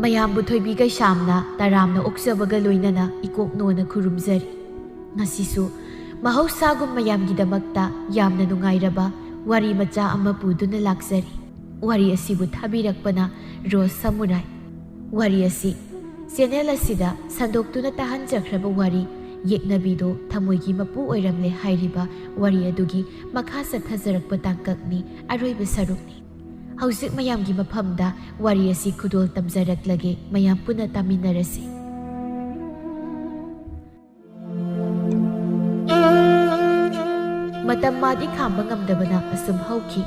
ꯃꯌꯥꯝꯕꯨ ꯊꯣꯏꯕꯤ ꯀꯩꯁꯥꯝꯅ ꯇꯔꯥꯝꯅ ꯑꯣꯛꯆꯕꯒ ꯂꯣꯏꯅꯅ ꯏꯀꯣꯛꯅꯣꯅ ꯈꯨꯔꯨꯝꯖꯔꯤ꯫ ꯉꯁꯤꯁꯨ ꯃꯍꯧꯁꯥꯒꯨꯝ ꯃꯌꯥꯝꯒꯤꯗꯃꯛꯇ ꯌꯥꯝꯅ ꯅꯨꯡꯉꯥꯏꯔꯕ ꯋꯥꯔꯤ ꯃꯆꯥ ꯑꯃ ꯄꯨꯗꯨꯅ ꯂꯥꯛꯆꯔꯤ꯫ ꯋꯥꯔꯤ ꯑꯁꯤꯕꯨ ꯊꯥꯕꯤꯔꯛꯄꯅ ꯔꯣꯁ ꯁꯃꯨꯔꯥꯏ꯫ ꯋꯥꯔꯤ ꯑꯁꯤ ꯆꯦꯅꯦꯜ ꯑꯁꯤꯗ ꯁꯟꯗꯣꯛꯇꯨꯅ ꯇꯥꯍꯟꯖꯈ꯭ꯔꯕ ꯋꯥꯔꯤ ꯌꯦꯛꯅꯕꯤꯗꯣ ꯊꯃꯣꯏꯒꯤ ꯃꯄꯨ ꯑꯣꯏꯔꯝꯂꯦ ꯍꯥꯏꯔꯤꯕ ꯋꯥꯔꯤ ꯑꯗꯨꯒꯤ ꯃꯈꯥ ꯆꯠꯊꯖꯔꯛꯄ ꯇꯥꯡꯀꯛꯅꯤ, ꯑꯔꯣꯏꯕ ꯁꯔꯨꯛꯅꯤ꯫ ꯍꯧꯖꯤꯛ ꯃꯌꯥꯝꯒꯤ ꯃꯐꯝꯗ ꯋꯥꯔꯤ ꯑꯁꯤ ꯈꯨꯗꯣꯜ ꯇꯝꯖꯔꯛꯂꯒꯦ, ꯃꯌꯥꯝ ꯄꯨꯟꯅ ꯇꯥꯃꯤꯟꯅꯔꯁꯤ꯫ ꯃꯇꯝ ꯃꯥꯗꯤ ꯈꯥꯝꯕ ꯉꯝꯗꯕꯅ ꯑꯁꯨꯝ ꯍꯧꯈꯤ꯫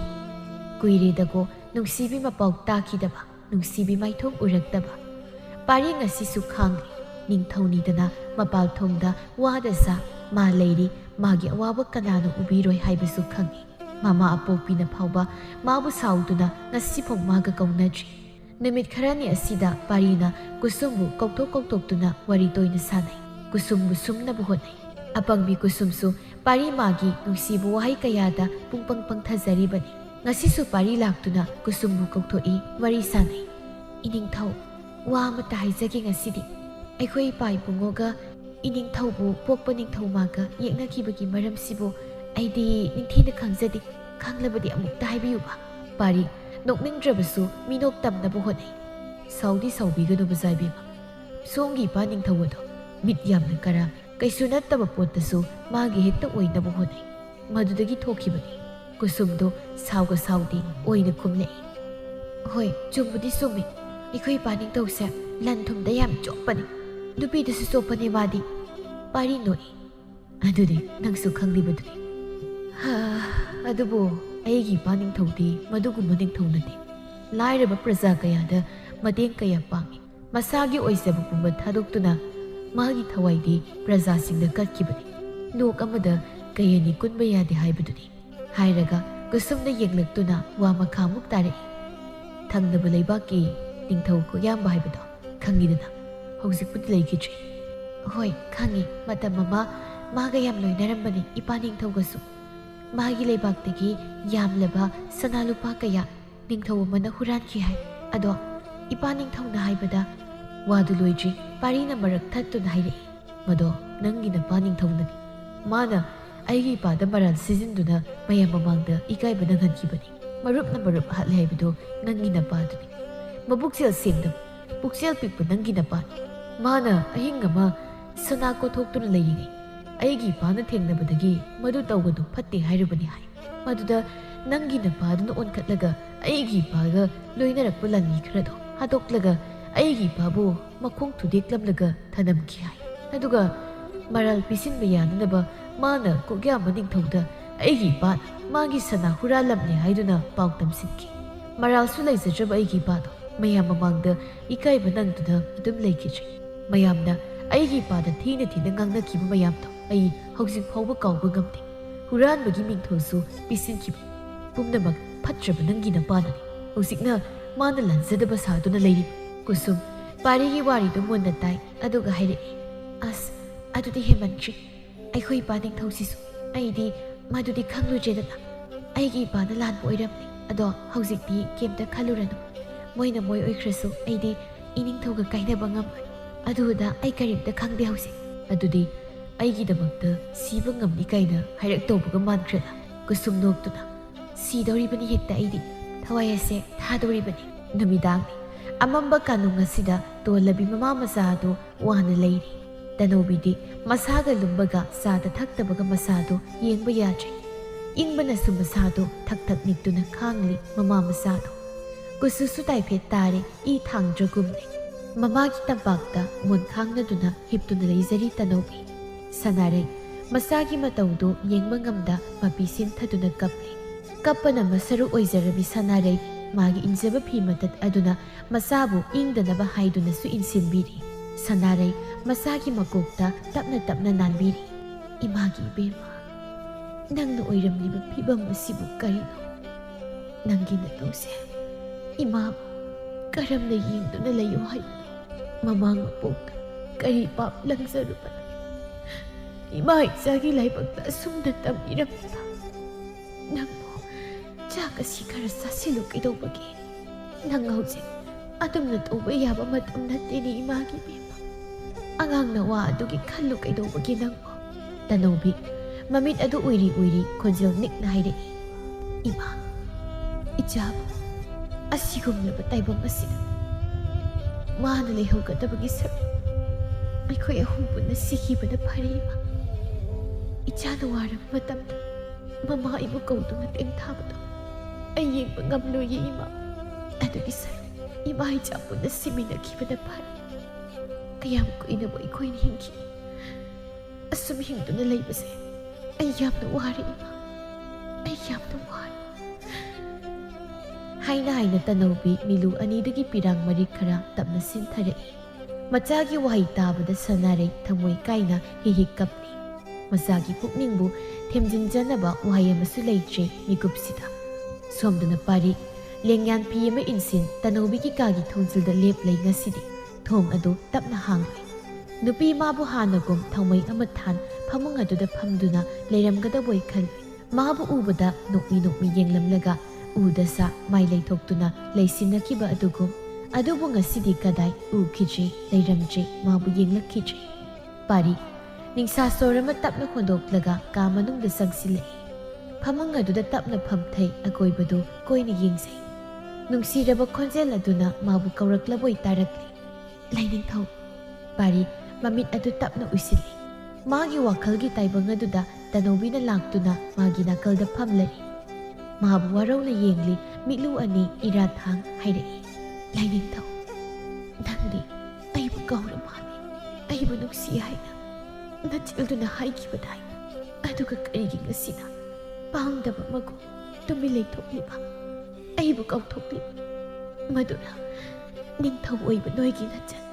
ꯀꯨꯏꯔꯦꯗꯀꯣ ꯅꯨꯡꯁꯤꯕꯤ ꯃꯄꯥꯎ ꯇꯥꯈꯤꯗꯕ, ꯅꯨꯡꯁꯤꯕꯤ ꯃꯥꯏꯊꯣꯡ ꯎꯔꯛꯇꯕ꯫ ꯄꯥꯔꯤ ꯉꯁꯤꯁꯨ ꯈꯥꯡꯂꯤ, ꯅꯤꯡꯊꯧꯅꯤꯗꯅ ꯃꯄꯥꯜꯊꯣꯡꯗ ꯋꯥꯗ ꯁꯥ ꯃꯥ ꯂꯩꯔꯤ, ꯃꯥꯒꯤ ꯑꯋꯥꯕ ꯀꯅꯥꯅ ꯎꯕꯤꯔꯣꯏ ꯍꯥꯏꯕꯁꯨ ꯈꯪꯏ꯫ ꯃꯃꯥ ꯑꯄꯣꯛꯄꯤꯅ ꯐꯥꯎꯕ ꯃꯥꯕꯨ ꯁꯥꯎꯗꯨꯅ ꯉꯁꯤꯐꯥꯎ ꯃꯥꯒ ꯀꯧꯅꯗ꯭ꯔꯤ꯫ ꯅꯨꯃꯤꯠ ꯈꯔꯅꯤ ꯑꯁꯤꯗ ꯄꯥꯔꯤꯅ ꯀꯨꯁꯨꯝꯕꯨ ꯀꯧꯊꯣꯛꯇꯨꯅ ꯋꯥꯔꯤ ꯇꯣꯏꯅ ꯁꯥꯟꯅꯩ, ꯀꯨꯁꯨꯝꯕꯨ ꯁꯨꯝꯅꯕ ꯍꯣꯠꯅꯩ꯫ ꯑꯄꯪꯕꯤ ꯀꯨꯁꯨꯝꯁꯨ ꯄꯥꯔꯤ ꯃꯥꯒꯤ ꯅꯨꯡꯁꯤꯕ ꯋꯥꯍꯩ ꯀꯌꯥꯗ ꯄꯨꯡꯄꯪ ꯄꯪꯊꯖꯔꯤꯕꯅꯤ꯫ ꯉꯁꯤꯁꯨ ꯄꯥꯔꯤ ꯂꯥꯛꯇꯨꯅ ꯀꯨꯁꯨꯝꯕꯨ ꯀꯧꯊꯣꯛꯏ, ꯋꯥꯔꯤ ꯁꯥꯟꯅꯩ꯫ ꯏꯅꯤꯡꯊꯧ, ꯋꯥ ꯑꯃꯠꯇ ꯍꯥꯏꯖꯒꯦ ꯉꯁꯤꯗꯤ꯫ ꯑꯩꯈꯣꯏ ꯏꯄꯥ ꯏꯕꯨꯡꯉꯣꯒ ꯏꯅꯤꯡꯊꯧꯕꯨ ꯄꯣꯛꯄ ꯅꯤꯡꯊꯧꯃꯥꯒ ꯌꯦꯛꯅꯈꯤꯕꯒꯤ ꯃꯔꯝꯁꯤꯕꯨ ꯑꯩꯗꯤ ꯅꯤꯡꯊꯤꯅ ꯈꯪꯖꯗꯦ꯫ ꯈꯪꯂꯕꯗꯤ ꯑꯃꯨꯛꯇ ꯍꯥꯏꯕꯤꯌꯨꯕ꯫ ꯄꯥꯔꯤ ꯅꯣꯛꯅꯤꯡꯗ꯭ꯔꯕꯁꯨ ꯃꯤꯅꯣꯛ ꯇꯝꯅꯕ ꯍꯣꯠꯅꯩ꯫ ꯁꯥꯎꯗꯤ ꯁꯥꯎꯕꯤꯒꯅꯨ ꯕꯖꯥꯏꯕꯦꯝꯃ, ꯁꯣꯝꯒꯤ ꯏꯄꯥ ꯅꯤꯡꯊꯧ ꯑꯗꯣ ꯃꯤꯠ ꯌꯥꯝꯅ ꯀꯔꯥ, ꯀꯩꯁꯨ ꯅꯠꯇꯕ ꯄꯣꯠꯇꯁꯨ ꯃꯥꯒꯤ ꯍꯦꯛꯇ ꯑꯣꯏꯅꯕ ꯍꯣꯠꯅꯩ꯫ ꯃꯗꯨꯗꯒꯤ ꯊꯣꯛꯈꯤꯕꯅꯤ꯫ ꯀꯨꯁꯨꯝꯗꯣ ꯁꯥꯎꯒ ꯁꯥꯎꯗꯦ ꯑꯣꯏꯅ ꯈꯨꯝꯂꯛꯏ꯫ ꯍꯣꯏ, ꯆꯨꯝꯕꯨꯗꯤ ꯆꯨꯝꯃꯤ꯫ ꯑꯩꯈꯣꯏ ꯏꯄꯥ ꯅꯤꯡꯊꯧꯁꯦ ꯂꯟ ꯊꯨꯝꯗ ꯌꯥꯝ ꯆꯣꯞꯄꯅꯤ, ꯅꯨꯄꯤꯗꯁꯨ ꯆꯣꯞꯄꯅꯤ ꯃꯥꯗꯤ꯫ ꯄꯥꯔꯤ ꯅꯣꯛꯏ꯫ ꯑꯗꯨꯗꯤ ꯅꯪꯁꯨ ꯈꯪꯂꯤꯕꯗꯨꯅꯤ꯫ ꯑꯗꯨꯕꯨ ꯑꯩꯒꯤ ꯏꯄꯥ ꯅꯤꯡꯊꯧꯗꯤ ꯃꯗꯨꯒꯨꯝꯕ ꯅꯤꯡꯊꯧ ꯅꯠꯇꯦ꯫ ꯂꯥꯏꯔꯕ ꯄ꯭ꯔꯖꯥ ꯀꯌꯥꯗ ꯃꯇꯦꯡ ꯀꯌꯥ ꯄꯥꯡꯏ, ꯃꯁꯥꯒꯤ ꯑꯣꯏꯖꯕ ꯄꯨꯝꯕ ꯊꯥꯗꯣꯛꯇꯨꯅ ꯃꯥꯒꯤ ꯊꯋꯥꯏꯗꯤ ꯄ꯭ꯔꯖꯥꯁꯤꯡꯗ ꯀꯠꯈꯤꯕꯅꯤ꯫ ꯂꯣꯛ ꯑꯃꯗ ꯀꯌꯥꯅꯤ ꯀꯨꯟꯕ ꯌꯥꯗꯦ ꯍꯥꯏꯕꯗꯨꯅꯤ꯫ ꯍꯥꯏꯔꯒ ꯀꯨꯁꯨꯝꯅ ꯌꯦꯡꯂꯛꯇꯨꯅ ꯋꯥ ꯃꯈꯥꯃꯨꯛ ꯇꯥꯔꯛꯏ꯫ ꯊꯪꯅꯕ ꯂꯩꯕꯥꯛꯀꯤ ꯅꯤꯡꯊꯧ ꯀꯣꯛꯌꯥꯝꯕ ꯍꯥꯏꯕꯗꯣ ꯈꯪꯉꯤꯗꯅ, ꯍꯧꯖꯤꯛꯄꯨꯗꯤ ꯂꯩꯈꯤꯗ꯭ꯔꯤ꯫ ꯍꯣꯏ ꯈꯪꯉꯤ, ꯃꯇꯝ ꯑꯃ ꯃꯥꯒ ꯌꯥꯝ ꯂꯣꯏꯅꯔꯝꯕꯅꯤ ꯏꯄꯥ ꯅꯤꯡꯊꯧꯒꯁꯨ꯫ ꯃꯥꯒꯤ ꯂꯩꯕꯥꯛꯇꯒꯤ ꯌꯥꯝꯂꯕ ꯁꯅꯥ ꯂꯨꯄꯥ ꯀꯌꯥ ꯅꯤꯡꯊꯧ ꯑꯃꯅ ꯍꯨꯔꯥꯟꯈꯤ ꯍꯥꯏ꯫ ꯑꯗꯣ ꯏꯄꯥ ꯅꯤꯡꯊꯧꯅ ꯍꯥꯏꯕꯗ ꯋꯥꯗꯨ ꯂꯣꯏꯗ꯭ꯔꯤ ꯄꯥꯔꯤꯅ ꯃꯔꯛ ꯊꯠꯇꯨꯅ ꯍꯥꯏꯔꯛꯏ꯫ ꯃꯗꯣ ꯅꯪꯒꯤ ꯅꯄꯥ ꯅꯤꯡꯊꯧꯅꯅꯤ꯫ ꯃꯥꯅ ꯑꯩꯒꯤ ꯏꯄꯥꯗ ꯃꯔꯥꯜ ꯁꯤꯖꯤꯟꯗꯨꯅ ꯃꯌꯥꯝ ꯃꯃꯥꯡꯗ ꯏꯀꯥꯏꯕ ꯅꯪꯍꯟꯈꯤꯕꯅꯤ꯫ ꯃꯔꯨꯞꯅ ꯃꯔꯨꯞ ꯍꯥꯠꯂꯦ ꯍꯥꯏꯕꯗꯣ ꯅꯪꯒꯤ ꯅꯄꯥꯗꯨꯅꯤ꯫ ꯃꯕꯨꯛꯆꯦꯜ ꯁꯦꯡꯗꯕ, ꯄꯨꯛꯆꯦꯜ ꯄꯤꯛꯄ ꯅꯪꯒꯤ ꯅꯄꯥꯅꯤ꯫ ꯃꯥꯅ ꯑꯍꯤꯡ ꯑꯃ ꯁꯅꯥ ꯀꯣꯊꯣꯛꯇꯨꯅ ꯂꯩꯔꯤꯉꯩ ꯑꯩꯒꯤ ꯏꯄꯥꯅ ꯊꯦꯡꯅꯕꯗꯒꯤ ꯃꯗꯨ ꯇꯧꯒꯅꯨ ꯐꯠꯇꯦ ꯍꯥꯏꯔꯨꯕꯅꯤ ꯍꯥꯏ꯫ ꯃꯗꯨꯗ ꯅꯪꯒꯤ ꯅꯄꯥꯗꯨꯅ ꯑꯣꯟꯈꯠꯂꯒ ꯑꯩꯒꯤ ꯏꯄꯥꯒ ꯂꯣꯏꯅꯔꯛꯄ ꯂꯥꯟꯃꯤ ꯈꯔꯗꯣ ꯍꯥꯠꯇꯣꯛꯂꯒ ꯑꯩꯒꯤ ꯏꯄꯥꯕꯨ ꯃꯈꯣꯡ ꯊꯨꯗꯦꯛꯂꯝꯂꯒ ꯊꯅꯝꯈꯤ ꯍꯥꯏ꯫ ꯑꯗꯨꯒ ꯃꯔꯥꯜ ꯄꯤꯁꯤꯟꯕ ꯌꯥꯅꯅꯕ ꯃꯥꯅ ꯀꯣꯛꯌꯥꯝꯕ ꯅꯤꯡꯊꯧꯗ ꯑꯩꯒꯤ ꯏꯄꯥꯅ ꯃꯥꯒꯤ ꯁꯅꯥ ꯍꯨꯔꯥꯜꯂꯝꯂꯦ ꯍꯥꯏꯗꯨꯅ ꯄꯥꯎ ꯇꯝꯁꯤꯟꯈꯤ꯫ ꯃꯔꯥꯜꯁꯨ ꯂꯩꯖꯗ꯭ꯔꯕ ꯑꯩꯒꯤ ꯏꯄꯥꯗꯣ ꯃꯌꯥꯝ ꯃꯃꯥꯡꯗ ꯏꯀꯥꯏꯕ ꯅꯪꯗꯨꯅ ꯑꯗꯨꯝ ꯂꯩꯈꯤꯗ꯭ꯔꯤ꯫ ꯃꯌꯥꯝꯅ ꯑꯩꯒꯤ ꯏꯄꯥꯗ ꯊꯤꯅ ꯉꯥꯡꯅꯈꯤꯕ ꯃꯌꯥꯝꯗꯣ ꯑꯩ ꯍꯧꯖꯤꯛ ꯐꯥꯎꯕ ꯀꯥꯎꯕ ꯉꯝꯗꯦ꯫ ꯍꯨꯔꯥꯟꯕꯒꯤ ꯃꯤꯡꯊꯣꯜꯁꯨ ꯄꯤꯁꯤꯟꯈꯤꯕ ꯄꯨꯝꯅꯃꯛ ꯐꯠꯇ꯭ꯔꯕ ꯅꯪꯒꯤ ꯅꯄꯥꯅꯅꯤ꯫ ꯍꯧꯖꯤꯛꯅ ꯃꯥꯅ ꯂꯥꯟꯖꯗꯕ ꯁꯥꯗꯨꯅ ꯂꯩꯔꯤꯕ꯫ ꯀꯨꯁꯨꯝ ꯄꯥꯔꯤꯒꯤ ꯋꯥꯔꯤꯗꯨ ꯃꯨꯟꯅ ꯇꯥꯏ, ꯑꯗꯨꯒ ꯍꯥꯏꯔꯛꯏ꯫ ꯑꯁ, ꯑꯗꯨꯗꯤ ꯍꯦꯟꯃꯟꯈ꯭ꯔꯦ꯫ ꯑꯩꯈꯣꯏ ꯏꯄꯥ ꯅꯤꯡꯊꯧꯁꯤꯁꯨ ꯑꯩꯗꯤ ꯃꯗꯨꯗꯤ ꯈꯪꯂꯨꯗ꯭ꯔꯦꯗꯅ꯫ ꯑꯩꯒꯤ ꯏꯄꯥꯅ ꯂꯥꯟꯕ ꯑꯣꯏꯔꯝꯅꯤ꯫ ꯑꯗꯣ ꯍꯧꯖꯤꯛꯇꯤ ꯀꯩꯝꯇ ꯈꯜꯂꯨꯔꯅꯨ꯫ ꯃꯣꯏꯅ ꯃꯣꯏ ꯑꯣꯏꯈ꯭ꯔꯁꯨ ꯑꯩꯗꯤ ꯏꯅꯤꯡꯊꯧꯒ ꯀꯥꯏꯅꯕ ꯉꯝꯃꯣꯏ꯫ ꯑꯗꯨꯗ ꯑꯩ ꯀꯔꯤꯝꯇ ꯈꯪꯗꯦ ꯍꯧꯖꯤꯛ꯫ ꯑꯗꯨꯗꯤ ꯑꯩꯒꯤꯗꯃꯛꯇ ꯁꯤꯕ ꯉꯝꯅꯤ ꯀꯥꯏꯅ ꯍꯥꯏꯔꯛꯇꯧꯕꯒ ꯃꯥꯟꯈ꯭ꯔꯦꯗ꯫ ꯀꯨꯁꯨꯝ ꯅꯣꯛꯇꯨꯅ ꯁꯤꯗꯧꯔꯤꯕꯅꯤ ꯍꯦꯛꯇ ꯑꯩꯗꯤ, ꯊꯋꯥꯏ ꯑꯁꯦ ꯊꯥꯗꯧꯔꯤꯕꯅꯤ꯫ ꯅꯨꯃꯤꯗꯥꯡꯅꯤ꯫ ꯑꯃꯝꯕ ꯀꯥꯅꯨꯡ ꯑꯁꯤꯗ ꯇꯣꯜꯂꯕꯤ ꯃꯃꯥ ꯃꯆꯥ ꯑꯗꯨ ꯋꯥꯅ ꯂꯩꯔꯤ꯫ ꯇꯅꯧꯕꯤꯗꯤ ꯃꯁꯥꯒ ꯂꯨꯝꯕꯒ ꯆꯥꯗ ꯊꯛꯇꯕꯒ ꯃꯁꯥꯗꯣ ꯌꯦꯡꯕ ꯌꯥꯗ꯭ꯔꯦ꯫ ꯏꯪꯕꯅꯁꯨ ꯃꯁꯥꯗꯣ ꯊꯛ ꯅꯤꯛꯇꯨꯅ ꯈꯥꯡꯂꯤ ꯃꯃꯥ ꯃꯆꯥꯗꯣ꯫ ꯀꯨꯁꯨꯁꯨ ꯇꯥꯏꯐꯦꯠ ꯇꯥꯔꯦ, ꯏ ꯊꯥꯡꯗ꯭ꯔꯒꯨꯝꯅꯤ꯫ ꯃꯃꯥꯒꯤ ꯇꯝꯄꯥꯛꯇ ꯃꯣꯟ ꯈꯥꯡꯅꯗꯨꯅ ꯍꯤꯞꯇꯨꯅ ꯂꯩꯖꯔꯤ ꯇꯅꯧꯕꯤ꯫ ꯁꯅꯥꯔꯩ ꯃꯆꯥꯒꯤ ꯃꯇꯧꯗꯣ ꯌꯦꯡꯕ ꯉꯝꯗ ꯃꯄꯤ ꯁꯤꯟꯊꯗꯨꯅ ꯀꯞꯂꯤ꯫ ꯀꯞꯄꯅ ꯃꯁꯔꯨ ꯑꯣꯏꯖꯔꯕꯤ ꯁꯅꯥꯔꯩ ꯃꯥꯒꯤ ꯏꯟꯖꯕ ꯐꯤ ꯃꯇꯠ ꯑꯗꯨꯅ ꯃꯆꯥꯕꯨ ꯏꯪꯗꯅꯕ ꯍꯥꯏꯗꯨꯅꯁꯨ ꯏꯟꯁꯤꯟꯕꯤꯔꯤ꯫ ꯁꯅꯥꯔꯩ ꯃꯆꯥꯒꯤ ꯃꯀꯣꯛꯇ ꯇꯞꯅ ꯅꯥꯟꯕꯤꯔꯤ꯫ ꯏꯃꯥꯒꯤ ꯏꯕꯦꯝꯃ, ꯅꯪꯅ ꯑꯣꯏꯔꯝꯂꯤꯕ ꯐꯤꯕꯝ ꯑꯁꯤꯕꯨ ꯀꯔꯤꯅꯣ? ꯅꯪꯒꯤ ꯅꯇꯨꯁꯦ ꯏꯃꯥꯕꯨ ꯀꯔꯝꯅ ꯌꯦꯡꯗꯨꯅ ꯂꯩꯌꯨ ꯍꯥꯏꯕꯅꯣ? ꯃꯃꯥꯡ ꯃꯄꯣꯛꯇ ꯀꯔꯤ ꯄꯥꯞ ꯂꯪꯖꯔꯨꯕꯅꯣ? Ima ꯏꯆꯥꯒꯤ ꯂꯥꯏꯕꯛꯇ ꯑꯁꯨꯝꯅ ꯇꯝꯕꯤꯔꯝꯕ ꯅꯪꯕꯨ ꯆꯥꯛ ꯑꯁꯤ ꯈꯔ ꯆꯥꯁꯤꯜꯂꯨ ꯀꯩꯗꯧꯕꯒꯦ ꯅꯪ ꯍꯧꯖꯤꯛ ꯑꯗꯨꯝꯅ ꯇꯧꯕ ꯌꯥꯕ ꯃꯇꯝ ꯅꯠꯇꯦꯅꯦ ꯏꯃꯥꯒꯤ ꯕꯦꯝꯃ ꯑꯉꯥꯡꯅ ꯋꯥ ꯑꯗꯨꯒꯤ ꯈꯜꯂꯨ ꯀꯩꯗꯧꯕꯒꯦ ꯅꯪꯕꯨ ꯇꯅꯧꯕꯤ ꯃꯃꯤꯠ ꯑꯗꯨ ꯎꯏꯔꯤ ꯎꯏꯔꯤ ꯈꯣꯟꯖꯦꯜ ꯅꯤꯛꯅ ꯍꯥꯏꯔꯛꯏ ꯏꯃꯥ ꯏꯆꯥꯕꯨ ꯑꯁꯤꯒꯨꯝꯂꯕ ꯇꯥꯏꯕꯪ ꯑꯁꯤꯗ ꯃꯥꯅ ꯂꯩꯍꯧꯒꯗꯕꯒꯤ ꯁꯔꯨꯛ ꯑꯩꯈꯣꯏ ꯑꯍꯨꯝ ꯄꯨꯟꯅ ꯁꯤꯈꯤꯕꯅ ꯐꯔꯦ ꯏꯃꯥ ꯏꯆꯥꯅ ꯋꯥꯔꯕ ꯃꯇꯝꯗ ꯃꯃꯥ ꯑꯩꯕꯨ ꯀꯧꯗꯨꯅ ꯇꯦꯡꯊꯥꯕꯗꯣ ꯑꯩ ꯌꯦꯡꯕ ꯉꯝꯂꯣꯏꯌꯦ ꯏꯃꯥ ꯑꯗꯨꯒꯤ ꯁꯔꯨꯛ 이마 이자 보는 시민의 기분에 반 그냥 꾸이는 뭐 이코인 힘기 asum 힘도는 레이브세 아이암도 와리 이마 아이암도 와리 하이나 따노비 밀루 아니드기 비랑 머리 카라 땀나 신타레 마자기 와이 따보다 사나레 타모이 까이나 히히 깝리 마자기 북닝부 템진자나바 와이 아마수 레이트레 미굽시다 솜드나 파리 ꯂꯦꯡꯌꯥꯟ ꯐꯤ ꯑꯃ ꯏꯟꯁꯤꯟ ꯇꯅꯧꯕꯤꯒꯤ ꯀꯥꯒꯤ ꯊꯣꯡꯖꯤꯜꯗ ꯂꯦꯞ ꯂꯩ ꯉꯁꯤꯗꯤ ꯊꯣꯡ ꯑꯗꯨ ꯇꯞꯅ ꯍꯥꯡꯂꯣꯏ ꯅꯨꯄꯤ ꯃꯥꯕꯨ ꯍꯥꯟꯅꯒꯨꯝ ꯊꯧꯃꯩ ꯑꯃ ꯊꯥꯟ ꯐꯃꯨꯡ ꯑꯗꯨꯗ ꯐꯝꯗꯨꯅ ꯂꯩꯔꯝꯒꯗꯕꯣꯏ ꯈꯜꯂꯣꯏ ꯃꯥꯕꯨ ꯎꯕꯗ ꯅꯣꯛꯃꯤ ꯌꯦꯡꯂꯝꯂꯒ ꯎꯗꯁꯥ ꯃꯥꯏ ꯂꯩꯊꯣꯛꯇꯨꯅ ꯂꯩꯁꯤꯟꯅꯈꯤꯕ ꯑꯗꯨꯒꯨꯝ ꯑꯗꯨꯕꯨ ꯉꯁꯤꯗꯤ ꯀꯗꯥꯏ ꯎꯈꯤꯗ꯭ꯔꯤ ꯂꯩꯔꯝꯗ꯭ꯔꯤ ꯃꯥꯕꯨ ꯌꯦꯡꯂꯛꯈꯤꯗ꯭ꯔꯤ ꯄꯥꯔꯤ ꯅꯤꯡꯁꯥ ꯁꯣꯔ ꯑꯃ ꯇꯞꯅ ꯍꯣꯟꯗꯣꯛꯂꯒ ꯀꯥ ꯃꯅꯨꯡꯗ ꯆꯪꯁꯤꯜꯂꯛꯏ ꯐꯃꯨꯡ ꯑꯗꯨꯗ ꯇꯞꯅ ꯐꯝꯊꯩ ꯑꯀꯣꯏꯕꯗꯨ ꯀꯣꯏꯅ ꯌꯦꯡꯖꯩ ꯅꯨꯡꯁꯤꯔꯕ ꯈꯣꯟꯖꯦꯜ ꯑꯗꯨꯅ ꯃꯥꯕꯨ ꯀꯧꯔꯛꯂꯕꯣꯏ ꯇꯥꯔꯛꯂꯤ ꯂꯥꯏꯅꯤꯡꯊꯧ ꯄꯥꯔꯤ ꯃꯃꯤꯠ ꯑꯗꯨ ꯇꯞꯅ ꯎꯏꯁꯤꯜꯂꯤ ꯃꯥꯒꯤ ꯋꯥꯈꯜꯒꯤ ꯇꯥꯏꯕꯪ ꯑꯗꯨꯗ ꯇꯅꯧꯕꯤꯅ ꯂꯥꯛꯇꯨꯅ ꯃꯥꯒꯤ ꯅꯥꯀꯜꯗ ꯐꯝꯂꯔꯤ ꯃꯥꯕꯨ ꯋꯥꯔꯧꯅ ꯌꯦꯡꯂꯤ ꯃꯤꯠꯂꯨ ꯑꯅꯤ ꯏꯔꯥꯊꯥꯡ ꯍꯥꯏꯔꯛꯏ ꯂꯥꯏꯅꯤꯡꯊꯧ ꯅꯪꯗꯤ ꯑꯩꯕꯨ ꯀꯧꯔ ꯃꯥꯜꯂꯤ ꯑꯩꯕꯨ ꯅꯨꯡꯁꯤ ꯍꯥꯏꯅ ꯅꯆꯤꯜꯗꯨꯅ ꯍꯥꯏꯈꯤꯕꯗꯥꯏ ꯑꯗꯨꯒ ꯀꯔꯤꯒꯤ ꯉꯁꯤꯅ ꯄꯥꯡꯗꯕ ꯃꯒꯨ ꯇꯨꯃꯤ ꯂꯩꯊꯣꯛꯂꯤꯕ ꯑꯩꯕꯨ ꯀꯧꯊꯣꯛꯂꯤꯕ ꯃꯗꯨꯅ ꯅꯤꯡꯊꯧ ꯑꯣꯏꯕ ꯅꯣꯏꯒꯤ ꯅꯆꯟ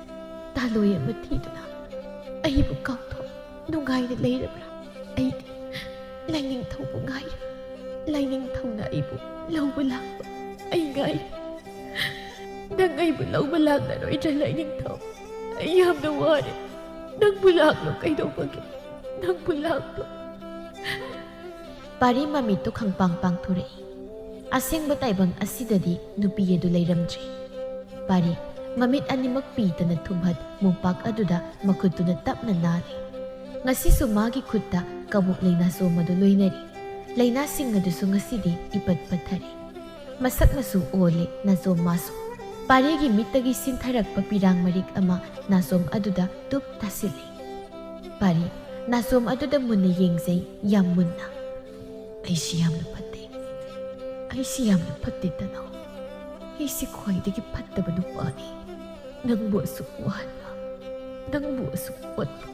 ꯇꯥꯂꯣꯏ ꯑꯃ ꯊꯤꯗꯨꯅ ꯑꯩꯕꯨ ꯀꯧꯊꯣꯛ ꯅꯨꯡꯉꯥꯏꯅ ꯂꯩꯔꯕ꯭ꯔꯥ ꯑꯩꯗꯤ ꯂꯥꯏꯅꯤꯡꯊꯧꯕꯨ ꯉꯥꯏꯔꯤ ꯂꯥꯏꯅꯤꯡꯊꯧꯅ ꯑꯩꯕꯨ ꯂꯧꯕ ꯂꯥꯛꯄ ꯑꯩ ꯉꯥꯏꯔꯤ ꯅꯪ ꯑꯩꯕꯨ ꯂꯧꯕ ꯂꯥꯛꯅꯔꯣꯏꯗ꯭ꯔꯥ ꯂꯥꯏꯅꯤꯡꯊꯧ ꯑꯩ ꯌꯥꯝꯅ ꯋꯥꯔꯦ ꯅꯪꯕꯨ ꯂꯥꯛꯂꯣ ꯀꯩꯗꯧꯕꯒꯦ ꯅꯪꯕꯨ ꯂꯥꯛꯂꯣ ꯄꯥꯔꯤ ꯃꯃꯤꯠꯇꯨ ꯈꯪꯄꯥꯡ ꯄꯥꯡꯊꯣꯔꯛꯏ ꯑꯁꯦꯡꯕ ꯇꯥꯏꯕꯪ ꯑꯁꯤꯗꯗꯤ ꯅꯨꯄꯤ ꯑꯗꯨ ꯂꯩꯔꯝꯗ꯭ꯔꯤ ꯄꯥꯔꯤ ꯃꯃꯤꯠ ꯑꯅꯤꯃꯛ ꯄꯤꯗꯅ ꯊꯨꯝꯍꯠ ꯃꯣꯝꯄꯥꯛ ꯑꯗꯨꯗ ꯃꯈꯨꯠꯇꯨꯅ ꯇꯞꯅ ꯅꯥꯜꯂꯤ ꯉꯁꯤꯁꯨ ꯃꯥꯒꯤ ꯈꯨꯠꯇ ꯀꯕꯣꯛ ꯂꯩꯅꯥꯁꯣꯝ ꯑꯗꯨ ꯂꯣꯏꯅꯔꯤ ꯂꯩꯅꯥꯁꯤꯡ ꯑꯗꯨꯁꯨ ꯉꯁꯤꯗꯤ ꯏꯄꯠ ꯄꯠꯊꯔꯤ ꯃꯁꯛ ꯃꯆꯨ ꯑꯣꯜꯂꯤ ꯅꯥꯆꯣꯝ ꯃꯥꯁꯨ ꯄꯥꯔꯤꯒꯤ ꯃꯤꯠꯇꯒꯤ ꯁꯤꯟꯊꯔꯛꯄ ꯄꯤꯔꯥꯡ ꯃꯔꯤꯛ ꯑꯃ ꯅꯥꯆꯣꯝ ꯑꯗꯨꯗ ꯇꯨꯞ ꯇꯥꯁꯤꯜꯂꯤ ꯄꯥꯔꯤ ꯅꯥꯆꯣꯝ ꯑꯗꯨꯗ ꯃꯨꯟꯅ ꯌꯦꯡꯖꯩ ꯌꯥꯝ ꯃꯨꯟꯅ ꯑꯩꯁꯤ ꯌꯥꯝꯅ ꯐꯠꯇꯦ ꯑꯩꯁꯤ ꯌꯥꯝꯅ ꯐꯠꯇꯦ ꯇꯅꯧ ꯑꯩꯁꯤ ꯈ꯭ꯋꯥꯏꯗꯒꯤ ꯐꯠꯇꯕ ꯅꯨꯄꯥꯅꯤ ꯅꯪꯕꯨ ꯑꯁꯨꯛ ꯋꯥꯍꯟꯕ ꯅꯪꯕꯨ ꯑꯁꯨꯛ ꯑꯣꯠꯄ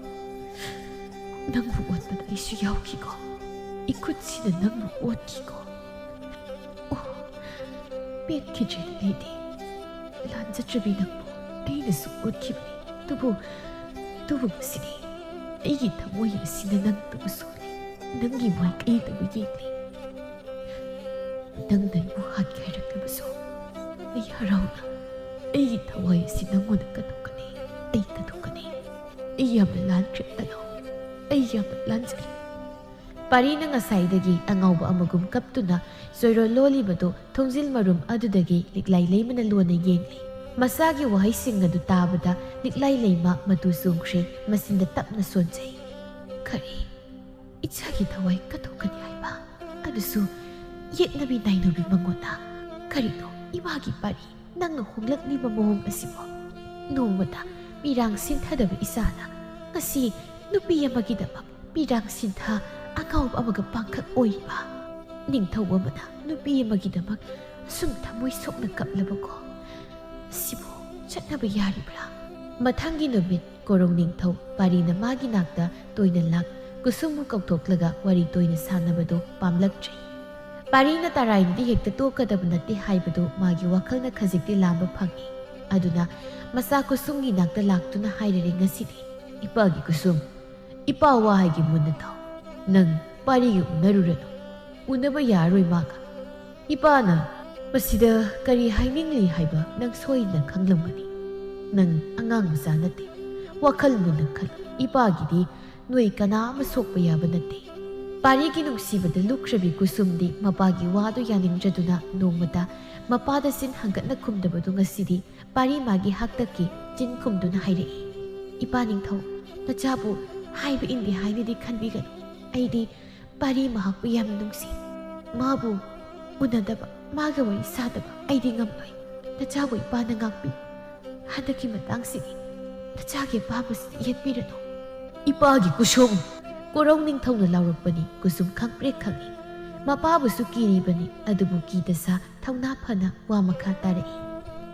ꯅꯪꯕꯨ ꯑꯣꯠꯄꯗ ꯑꯩꯁꯨ ꯌꯥꯎꯈꯤꯀꯣ 이쿠치는 너무 웃기고 뺏기지는 애디 란자주비 낭보 애인에서 웃기니 두부 시니 애기 타모이 시는 낭두부 소리 낭기 모이 애이다고 얘기 낭날고 하게 하려면서 이 하라우나 애기 타모이 시 낭모는 까독하니 애이 까독하니 애야만 란크랬다노 애야만 란자리 ꯄꯥꯔꯤꯅ ꯉꯁꯥꯏꯗꯒꯤ ꯑꯉꯧꯕ ꯑꯃꯒꯨꯝ ꯀꯞꯇꯨꯅ ꯆꯣꯏꯔꯣꯜ ꯂꯣꯜꯂꯤꯕꯗꯨ ꯊꯣꯡꯖꯤꯜ ꯃꯔꯨꯝ ꯑꯗꯨꯗꯒꯤ ꯂꯤꯛꯂꯥꯏ ꯂꯩꯃꯅ ꯂꯣꯟꯅ ꯌꯦꯡꯂꯤ ꯃꯁꯥꯒꯤ ꯋꯥꯍꯩꯁꯤꯡ ꯑꯗꯨ ꯇꯥꯕꯗ ꯂꯤꯛꯂꯥꯏ ꯂꯩꯃ ꯃꯇꯨ ꯆꯣꯡꯈ꯭ꯔꯦ ꯃꯆꯤꯟꯗ ꯇꯞꯅ ꯁꯣꯟꯖꯩ ꯀꯔꯤ ꯏꯆꯥꯒꯤ ꯊꯋꯥꯏ ꯀꯠꯊꯣꯛꯀꯅꯤ ꯍꯥꯏꯕ ꯑꯗꯨꯁꯨ ꯌꯦꯠꯅꯕꯤ ꯅꯥꯏꯅꯕꯤ ꯃꯉꯣꯟꯗ ꯀꯔꯤꯅꯣ ꯏꯃꯥꯒꯤ ꯄꯥꯔꯤ ꯅꯪꯅ ꯍꯣꯡꯂꯛꯂꯤꯕ ꯃꯑꯣꯡ ꯑꯁꯤꯕꯣ ꯅꯣꯡꯃꯗ ꯄꯤꯔꯥꯡ ꯁꯤꯟꯊꯗꯕ ꯏꯆꯥꯅ ꯉꯁꯤ ꯅꯨꯄꯤ ꯑꯃꯒꯤꯗꯃꯛ ꯄꯤꯔꯥꯡ ꯁꯤꯟꯊ ꯑꯉꯥꯎꯕ ꯑꯃꯒ ꯄꯥꯡꯈꯛ ꯑꯣꯏꯕ ꯅꯤꯡꯊꯧ ꯑꯃꯅ ꯅꯨꯄꯤ ꯑꯃꯒꯤꯗꯃꯛ ꯑꯁꯨꯝ ꯊꯃꯣꯏ ꯁꯣꯛꯅ ꯀꯞꯂꯕꯀꯣ ꯁꯤꯕꯨ ꯆꯠꯅꯕ ꯌꯥꯔꯤꯕ꯭ꯔꯥ ꯃꯊꯪꯒꯤ ꯅꯨꯃꯤꯠ ꯀꯣꯔꯧ ꯅꯤꯡꯊꯧ ꯄꯥꯔꯤꯅ ꯃꯥꯒꯤ ꯅꯥꯛꯇ ꯇꯣꯏꯅ ꯂꯥꯛ ꯀꯨꯁꯨꯝꯕꯨ ꯀꯧꯊꯣꯛꯂꯒ ꯋꯥꯔꯤ ꯇꯣꯏꯅ ꯁꯥꯟꯅꯕꯗꯨ ꯄꯥꯝꯂꯛꯇ꯭ꯔꯤ ꯄꯥꯔꯤꯅ ꯇꯔꯥꯏꯅꯗꯤ ꯍꯦꯛꯇ ꯇꯣꯛꯀꯗꯕ ꯅꯠꯇꯦ ꯍꯥꯏꯕꯗꯨ ꯃꯥꯒꯤ ꯋꯥꯈꯜꯅ ꯈꯖꯤꯛꯇꯤ ꯂꯥꯝꯕ ꯐꯪꯏ ꯑꯗꯨꯅ ꯃꯆꯥ ꯀꯨꯁꯨꯝꯒꯤ ꯅꯥꯛꯇ ꯂꯥꯛꯇꯨꯅ ꯍꯥꯏꯔꯔꯦ ꯉꯁꯤꯗꯤ ꯏꯄꯥꯒꯤ ꯀꯨꯁꯨꯝ ꯏꯄꯥ ꯋꯥ ꯍꯥꯏꯒꯤ ꯃꯨꯟꯅ ꯇꯥꯎ ꯅꯪ ꯄꯥꯔꯤꯒ ꯎꯅꯔꯨꯔꯅꯨ ꯎꯅꯕ ꯌꯥꯔꯣꯏ ꯃꯥꯒ ꯏꯄꯥꯅ ꯃꯁꯤꯗ ꯀꯔꯤ ꯍꯥꯏꯅꯤꯡꯂꯤ ꯍꯥꯏꯕ ꯅꯪ ꯁꯣꯏꯗꯅ ꯈꯪꯂꯝꯒꯅꯤ ꯅꯪ ꯑꯉꯥꯡ ꯃꯆꯥ ꯅꯠꯇꯦ ꯋꯥꯈꯜ ꯃꯨꯟꯅ ꯈꯜꯂꯨ ꯏꯄꯥꯒꯤꯗꯤ ꯅꯣꯏ ꯀꯅꯥ ꯑꯃ ꯁꯣꯛꯄ ꯌꯥꯕ ꯅꯠꯇꯦ ꯄꯥꯔꯤꯒꯤ ꯅꯨꯡꯁꯤꯕꯗ ꯂꯨꯈ꯭ꯔꯕꯤ ꯀꯨꯁꯨꯝꯗꯤ ꯃꯄꯥꯒꯤ ꯋꯥꯗꯨ ꯌꯥꯅꯤꯡꯗ꯭ꯔꯗꯨꯅ ꯅꯣꯡꯃꯗ ꯃꯄꯥꯗ ꯆꯤꯟ ꯍꯪꯒꯠꯅ ꯈꯨꯝꯗꯕꯗꯨ ꯉꯁꯤꯗꯤ ꯄꯥꯔꯤ ꯃꯥꯒꯤ ꯍꯥꯛꯇꯛꯀꯤ ꯆꯤꯟ ꯈꯨꯝꯗꯨꯅ ꯍꯥꯏꯔꯛꯏ ꯏꯄꯥ ꯅꯤꯡꯊꯧ ꯅꯆꯥꯕꯨ ꯍꯥꯏꯕ ꯏꯟꯗꯦ ꯍꯥꯏꯅꯗꯤ ꯈꯟꯕꯤꯒꯅꯨ ꯑꯩꯗꯤ ꯄꯥꯔꯤ ꯃꯍꯥꯛꯄꯨ ꯌꯥꯝꯅ ꯅꯨꯡꯁꯤ ꯃꯥꯕꯨ ꯎꯅꯗꯕ ꯃꯥꯒ ꯋꯥꯔꯤ ꯁꯥꯗꯕ ꯑꯩꯗꯤ ꯉꯝꯂꯣꯏ ꯅꯆꯥꯕꯨ ꯏꯄꯥꯅ ꯉꯥꯛꯄꯤꯌꯨ ꯍꯟꯗꯛꯀꯤ ꯃꯇꯥꯡꯁꯤꯗꯤ ꯅꯆꯥꯒꯤ ꯑꯄꯥꯝꯕꯁꯤꯗ ꯌꯦꯠꯄꯤꯔꯅꯨ ꯏꯄꯥꯒꯤ ꯀꯨꯁꯨꯝ ꯀꯣꯔꯧ ꯅꯤꯡꯊꯧꯅ ꯂꯥꯎꯔꯛꯄꯅꯤ ꯀꯨꯁꯨꯝ ꯈꯪꯄ꯭ꯔꯦꯛ ꯈꯪꯏ ꯃꯄꯥꯕꯨꯁꯨ ꯀꯤꯔꯤꯕꯅꯤ ꯑꯗꯨꯕꯨ ꯀꯤꯗꯁꯥ ꯊꯧꯅꯥ ꯐꯅ ꯋꯥ ꯃꯈꯥ ꯇꯥꯔꯛꯏ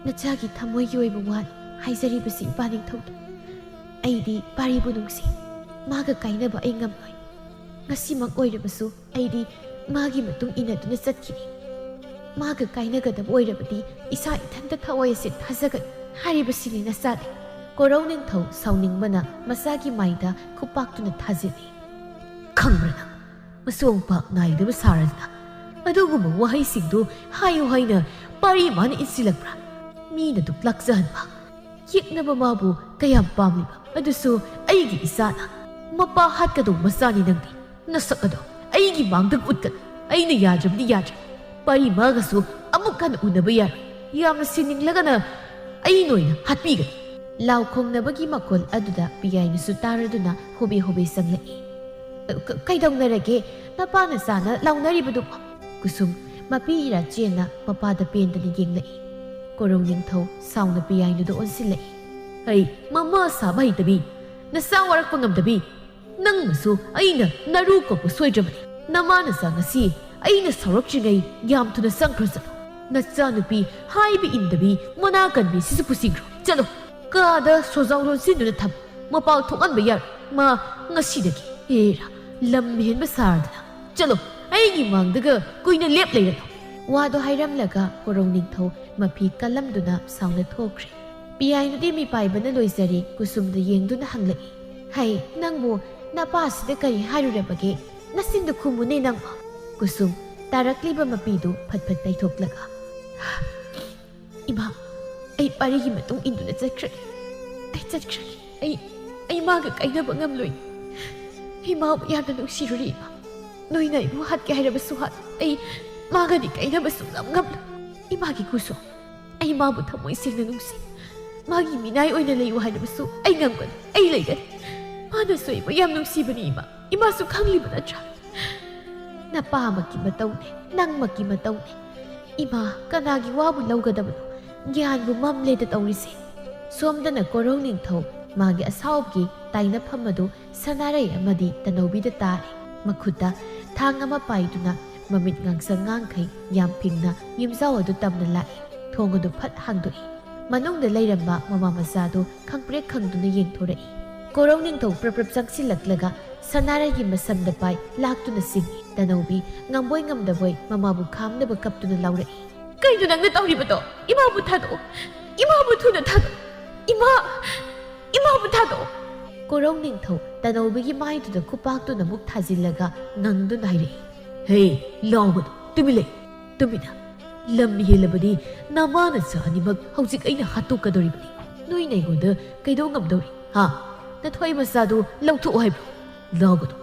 ꯅꯆꯥꯒꯤ ꯊꯃꯣꯏꯒꯤ ꯑꯣꯏꯕ ꯋꯥꯅꯤ ꯍꯥꯏꯖꯔꯤꯕꯁꯤ ꯏꯄꯥ ꯅꯤꯡꯊꯧꯗ ꯑꯩꯗꯤ ꯄꯥꯔꯤꯕꯨ ꯅꯨꯡꯁꯤ ꯃꯥꯒ ꯀꯥꯏꯅꯕ ꯑꯩ ꯉꯝꯂꯣꯏ ꯉꯁꯤꯃꯛ ꯑꯣꯏꯔꯕꯁꯨ ꯑꯩꯗꯤ ꯃꯥꯒꯤ ꯃꯇꯨꯡ ꯏꯟꯅꯗꯨꯅ ꯆꯠꯈꯤꯅꯤ ꯃꯥꯒ ꯀꯥꯏꯅꯒꯗꯕ ꯑꯣꯏꯔꯕꯗꯤ ꯏꯁꯥ ꯏꯊꯟꯇ ꯊꯋꯥꯏ ꯑꯁꯤ ꯊꯥꯖꯒꯅꯤ ꯍꯥꯏꯔꯤꯕꯁꯤꯅꯤ ꯅꯆꯥꯗꯤ ꯀꯣꯔꯧ ꯅꯤꯡꯊꯧ ꯁꯥꯎꯅꯤꯡꯕꯅ ꯃꯁꯥꯒꯤ ꯃꯥꯏꯗ ꯈꯨꯄꯥꯛꯇꯨꯅ ꯊꯥꯖꯤꯜꯂꯤ ꯈꯪꯕ꯭ꯔꯥ ꯅꯪ ꯃꯁꯣꯡ ꯄꯥꯛ ꯅꯥꯏꯗꯕ ꯁꯥꯔꯗꯅ ꯑꯗꯨꯒꯨꯝꯕ ꯋꯥꯍꯩꯁꯤꯡꯗꯨ ꯍꯥꯏꯌꯨ ꯍꯥꯏꯅ ꯄꯥꯔꯤ ꯃꯥꯅ ꯏꯟꯁꯤꯜꯂꯛꯄ꯭ꯔꯥ ꯃꯤꯅ ꯗꯨꯛ ꯂꯥꯛꯆꯍꯟꯕ ꯌꯦꯛꯅꯕ ꯃꯥꯕꯨ ꯀꯌꯥꯝ ꯄꯥꯝꯂꯤꯕ ꯑꯗꯨꯁꯨ ꯑꯩꯒꯤ ꯏꯆꯥꯅ ꯃꯄꯥ ꯍꯥꯠꯀꯗꯧꯕ ꯃꯆꯥꯅꯤ ꯅꯪꯗꯤ ꯅꯁꯛ ꯑꯗꯣ ꯑꯩꯒꯤ ꯃꯥꯡꯗ ꯎꯠꯀꯅꯨ ꯑꯩꯅ ꯌꯥꯗ꯭ꯔꯕꯗꯤ ꯌꯥꯗ꯭ꯔꯦ ꯄꯥꯔꯤ ꯃꯥꯒꯁꯨ ꯑꯃꯨꯛ ꯍꯟꯅ ꯎꯅꯕ ꯌꯥꯔꯣꯏ ꯌꯥꯝꯅ ꯁꯤꯅꯤꯡꯂꯒꯅ ꯑꯩꯅ ꯑꯣꯏꯅ ꯍꯥꯠꯄꯤꯒꯅꯤ ꯂꯥꯎ ꯈꯣꯡꯅꯕꯒꯤ ꯃꯈꯣꯜ ꯑꯗꯨꯗ ꯄꯤꯌꯥꯏꯅꯁꯨ ꯇꯥꯔꯗꯨꯅ ꯍꯣꯕꯦ ꯍꯣꯕꯦ ꯆꯪꯂꯛꯏ ꯀꯩꯗꯧꯅꯔꯒꯦ ꯅꯄꯥꯅ ꯆꯥꯅ ꯂꯥꯎꯅꯔꯤꯕꯗꯨꯕꯣ ꯀꯨꯁꯨꯝ ꯃꯄꯤ ꯏꯔꯥ ꯆꯦꯟꯅ ꯃꯄꯥꯗ ꯄꯦꯟꯗꯅ ꯌꯦꯡꯂꯛꯏ ꯀꯣꯔꯧ ꯅꯤꯡꯊꯧ ꯁꯥꯎꯅ ꯄꯤꯌꯥꯏꯅꯨꯗ ꯑꯣꯟꯁꯤꯜꯂꯛꯏ ꯍꯩ ꯃꯃꯥ ꯁꯥꯕ ꯍꯩꯇꯕꯤ ꯅꯆꯥ ꯋꯥꯔꯛꯄ ꯉꯝꯗꯕꯤ ꯅꯪꯅꯁꯨ ꯑꯩꯅ ꯅꯔꯨ ꯀꯣꯛꯄ ꯁꯣꯏꯗ꯭ꯔꯕꯅꯤ ꯅꯃꯥꯅꯆꯥ ꯉꯁꯤ ꯑꯩꯅ ꯁꯥꯎꯔꯛꯇ꯭ꯔꯤꯉꯩ ꯌꯥꯝ ꯊꯨꯅ ꯆꯪꯈ꯭ꯔꯖꯠꯂꯣ ꯅꯆꯥꯅꯨꯄꯤ ꯍꯥꯏꯕ ꯏꯟꯗꯕꯤ ꯃꯅꯥ ꯀꯟꯕꯤ ꯁꯤꯁꯨ ꯄꯨꯁꯤꯟꯈ꯭ꯔꯣ ꯆꯠꯂꯣ ꯀꯥꯗ ꯁꯣꯖꯥꯎ ꯂꯣꯟꯁꯤꯟꯗꯨꯅ ꯊꯝ ꯃꯄꯥꯜ ꯊꯣꯛꯍꯟꯕ ꯌꯥꯔꯣꯏ ꯃꯥ ꯉꯁꯤꯗꯒꯤ ꯍꯦꯔꯥ ꯂꯝ ꯍꯦꯟꯕ ꯁꯥꯔꯗꯅ ꯆꯠꯂꯣ ꯑꯩꯒꯤ ꯃꯥꯡꯗꯒ ꯀꯨꯏꯅ ꯂꯦꯞ ꯂꯩꯔꯅꯨ ꯋꯥꯗꯣ ꯍꯥꯏꯔꯝꯂꯒ ꯀꯣꯔꯧ ꯅꯤꯡꯊꯧ ꯃꯐꯤ ꯀꯜꯂꯝꯗꯨꯅ ꯁꯥꯎꯅ ꯊꯣꯛꯈ꯭ꯔꯦ ꯄꯤꯌꯥꯏꯅꯨꯗꯤ ꯃꯤꯄꯥꯏꯕꯅ ꯂꯣꯏꯖꯔꯦ ꯀꯨꯁꯨꯝꯗ ꯌꯦꯡꯗꯨꯅ ꯍꯪꯂꯛꯏ ꯍꯩ ꯅꯪꯕꯨ ꯅꯄꯥꯁꯤꯗ ꯀꯔꯤ ꯍꯥꯏꯔꯨꯔꯕꯒꯦ ꯅꯆꯤꯟꯗꯨ ꯈꯨꯝꯃꯨꯅꯦ ꯅꯪꯕꯨ ꯀꯨꯁꯨꯝ ꯇꯥꯔꯛꯂꯤꯕ ꯃꯄꯤꯗꯨ ꯐꯠ ꯐꯠ ꯇꯩꯊꯣꯛꯂꯒ ꯏꯃꯥ ꯑꯩ ꯄꯥꯔꯤꯒꯤ ꯃꯇꯨꯡ ꯏꯟꯗꯨꯅ ꯆꯠꯈ꯭ꯔꯒꯦ ꯑꯩ ꯆꯠꯈ꯭ꯔꯒꯦ ꯑꯩ ꯃꯥꯒ ꯀꯥꯏꯅꯕ ꯉꯝꯂꯣꯏ ꯏꯃꯥꯕꯨ ꯌꯥꯝꯅ ꯅꯨꯡꯁꯤꯔꯨꯔꯤ ꯏꯃꯥ ꯅꯣꯏꯅ ꯑꯩꯕꯨ ꯍꯥꯠꯀꯦ ꯍꯥꯏꯔꯕꯁꯨ ꯍꯥꯠ ꯑꯩ ꯃꯥꯒꯗꯤ ꯀꯥꯏꯅꯕ ꯁꯨꯡꯉꯝ ꯉꯝꯂꯣꯏ ꯏꯃꯥꯒꯤ ꯀꯨꯁꯨꯝ ꯑꯩ ꯃꯥꯕꯨ ꯊꯃꯣꯏ ꯁꯦꯡꯅ ꯅꯨꯡꯁꯤ ꯃꯥꯒꯤ ꯃꯤꯅꯥꯏ ꯑꯣꯏꯅ ꯂꯩꯌꯨ ꯍꯥꯏꯔꯕꯁꯨ ꯑꯩ ꯉꯝꯒꯅꯤ ꯑꯩ ꯂꯩꯒꯅꯤ ꯃꯥꯅꯁꯨ ꯑꯩꯕꯨ ꯌꯥꯝ ꯅꯨꯡꯁꯤꯕꯅꯤ ꯏꯃꯥꯁꯨ ꯈꯪꯂꯤꯕ ꯅꯠꯇ꯭ꯔꯥ ꯅꯄꯥꯃꯛꯀꯤ ꯃꯇꯧꯅꯦ ꯅꯪꯃꯛꯀꯤ ꯃꯇꯧꯅꯦ ꯏꯃꯥ ꯀꯅꯥꯒꯤ ꯋꯥꯕꯨ ꯂꯧꯒꯗꯕꯅꯣ ꯒ꯭ꯌꯥꯟꯕꯨ ꯃꯝꯂꯦꯗ ꯇꯧꯔꯤꯁꯦ ꯁꯣꯝꯗꯅ ꯀꯣꯔꯧ ꯅꯤꯡꯊꯧ ꯃꯥꯒꯤ ꯑꯁꯥꯎꯕꯒꯤ ꯇꯥꯏꯅꯐꯝ ꯑꯗꯨ ꯁꯅꯥꯔꯩ ꯑꯃꯗꯤ ꯇꯅꯧꯕꯤꯗ ꯇꯥꯔꯦ ꯃꯈꯨꯠꯇ ꯊꯥꯡ ꯑꯃ ꯄꯥꯏꯗꯨꯅ ꯃꯃꯤꯠ ꯉꯥꯡꯁꯪ ꯉꯥꯡꯈꯩ ꯌꯥꯝ ꯐꯤꯡꯅ ꯌꯨꯝꯖꯥꯎ ꯑꯗꯨ ꯇꯝꯅ ꯂꯥꯛꯏ ꯊꯣꯡ ꯑꯗꯨ ꯐꯠ ꯍꯥꯡꯗꯣꯛꯏ ꯃꯅꯨꯡꯗ ꯂꯩꯔꯝꯕ ꯃꯃꯥ ꯃꯆꯥꯗꯨ ꯈꯪꯄ꯭ꯔꯦꯛ ꯈꯪꯗꯨꯅ ꯌꯦꯡꯊꯣꯔꯛꯏ ꯀꯣꯔꯧ ꯅꯤꯡꯊꯧ ꯄ꯭ꯔꯞ ꯄ꯭ꯔꯞ ꯆꯪꯁꯤꯜꯂꯛꯂꯒ ꯁꯅꯥꯔꯩꯒꯤ ꯃꯁꯝꯗ ꯄꯥꯏ ꯂꯥꯛꯇꯨꯅ ꯆꯤꯡꯏ ꯇꯅꯧꯕꯤ ꯉꯝꯕꯣꯏ ꯉꯝꯗꯕꯣꯏ ꯃꯃꯥꯕꯨ ꯈꯥꯝꯅꯕ ꯀꯞꯇꯨꯅ ꯂꯥꯎꯔꯛꯏ ꯀꯩꯅꯣ ꯅꯪꯅ ꯇꯧꯔꯤꯕꯗꯣ ꯏꯃꯥꯕꯨ ꯊꯥꯗꯣꯛꯑꯣ ꯏꯃꯥꯕꯨ ꯊꯨꯅ ꯊꯥꯗꯣꯛꯑꯣ ꯏꯃꯥꯕꯨ ꯊꯥꯗꯣꯛꯑꯣ ꯀꯣꯔꯧ ꯅꯤꯡꯊꯧ ꯇꯅꯧꯕꯤꯒꯤ ꯃꯥꯏꯗꯨꯗ ꯈꯨꯄꯥꯛꯇꯨꯅ ꯃꯨꯛ ꯊꯥꯖꯤꯜꯂꯒ ꯉꯪꯗꯨꯅ ꯍꯥꯏꯔꯛꯏ ꯍꯦ ꯂꯥꯎꯒꯅꯨ ꯇꯨꯃꯤꯟ ꯂꯩ ꯇꯨꯃꯤꯟꯅ ꯂꯝ ꯍꯦꯜꯂꯕꯗꯤ ꯅꯃꯥꯅꯆꯥ ꯑꯅꯤꯃꯛ ꯍꯧꯖꯤꯛ ꯑꯩꯅ ꯍꯥꯠꯇꯣꯛꯀꯗꯧꯔꯤꯕꯅꯤ ꯅꯣꯏꯅ ꯑꯩꯉꯣꯟꯗ ꯀꯩꯗꯧ ꯉꯝꯗꯧꯔꯤ ꯍꯥ ꯅꯊꯣꯏ ꯃꯆꯥꯗꯨ ꯂꯧꯊꯣꯛꯑꯣ ꯍꯥꯏꯕ꯭ꯔꯣ ꯂꯥꯎꯒꯅꯨ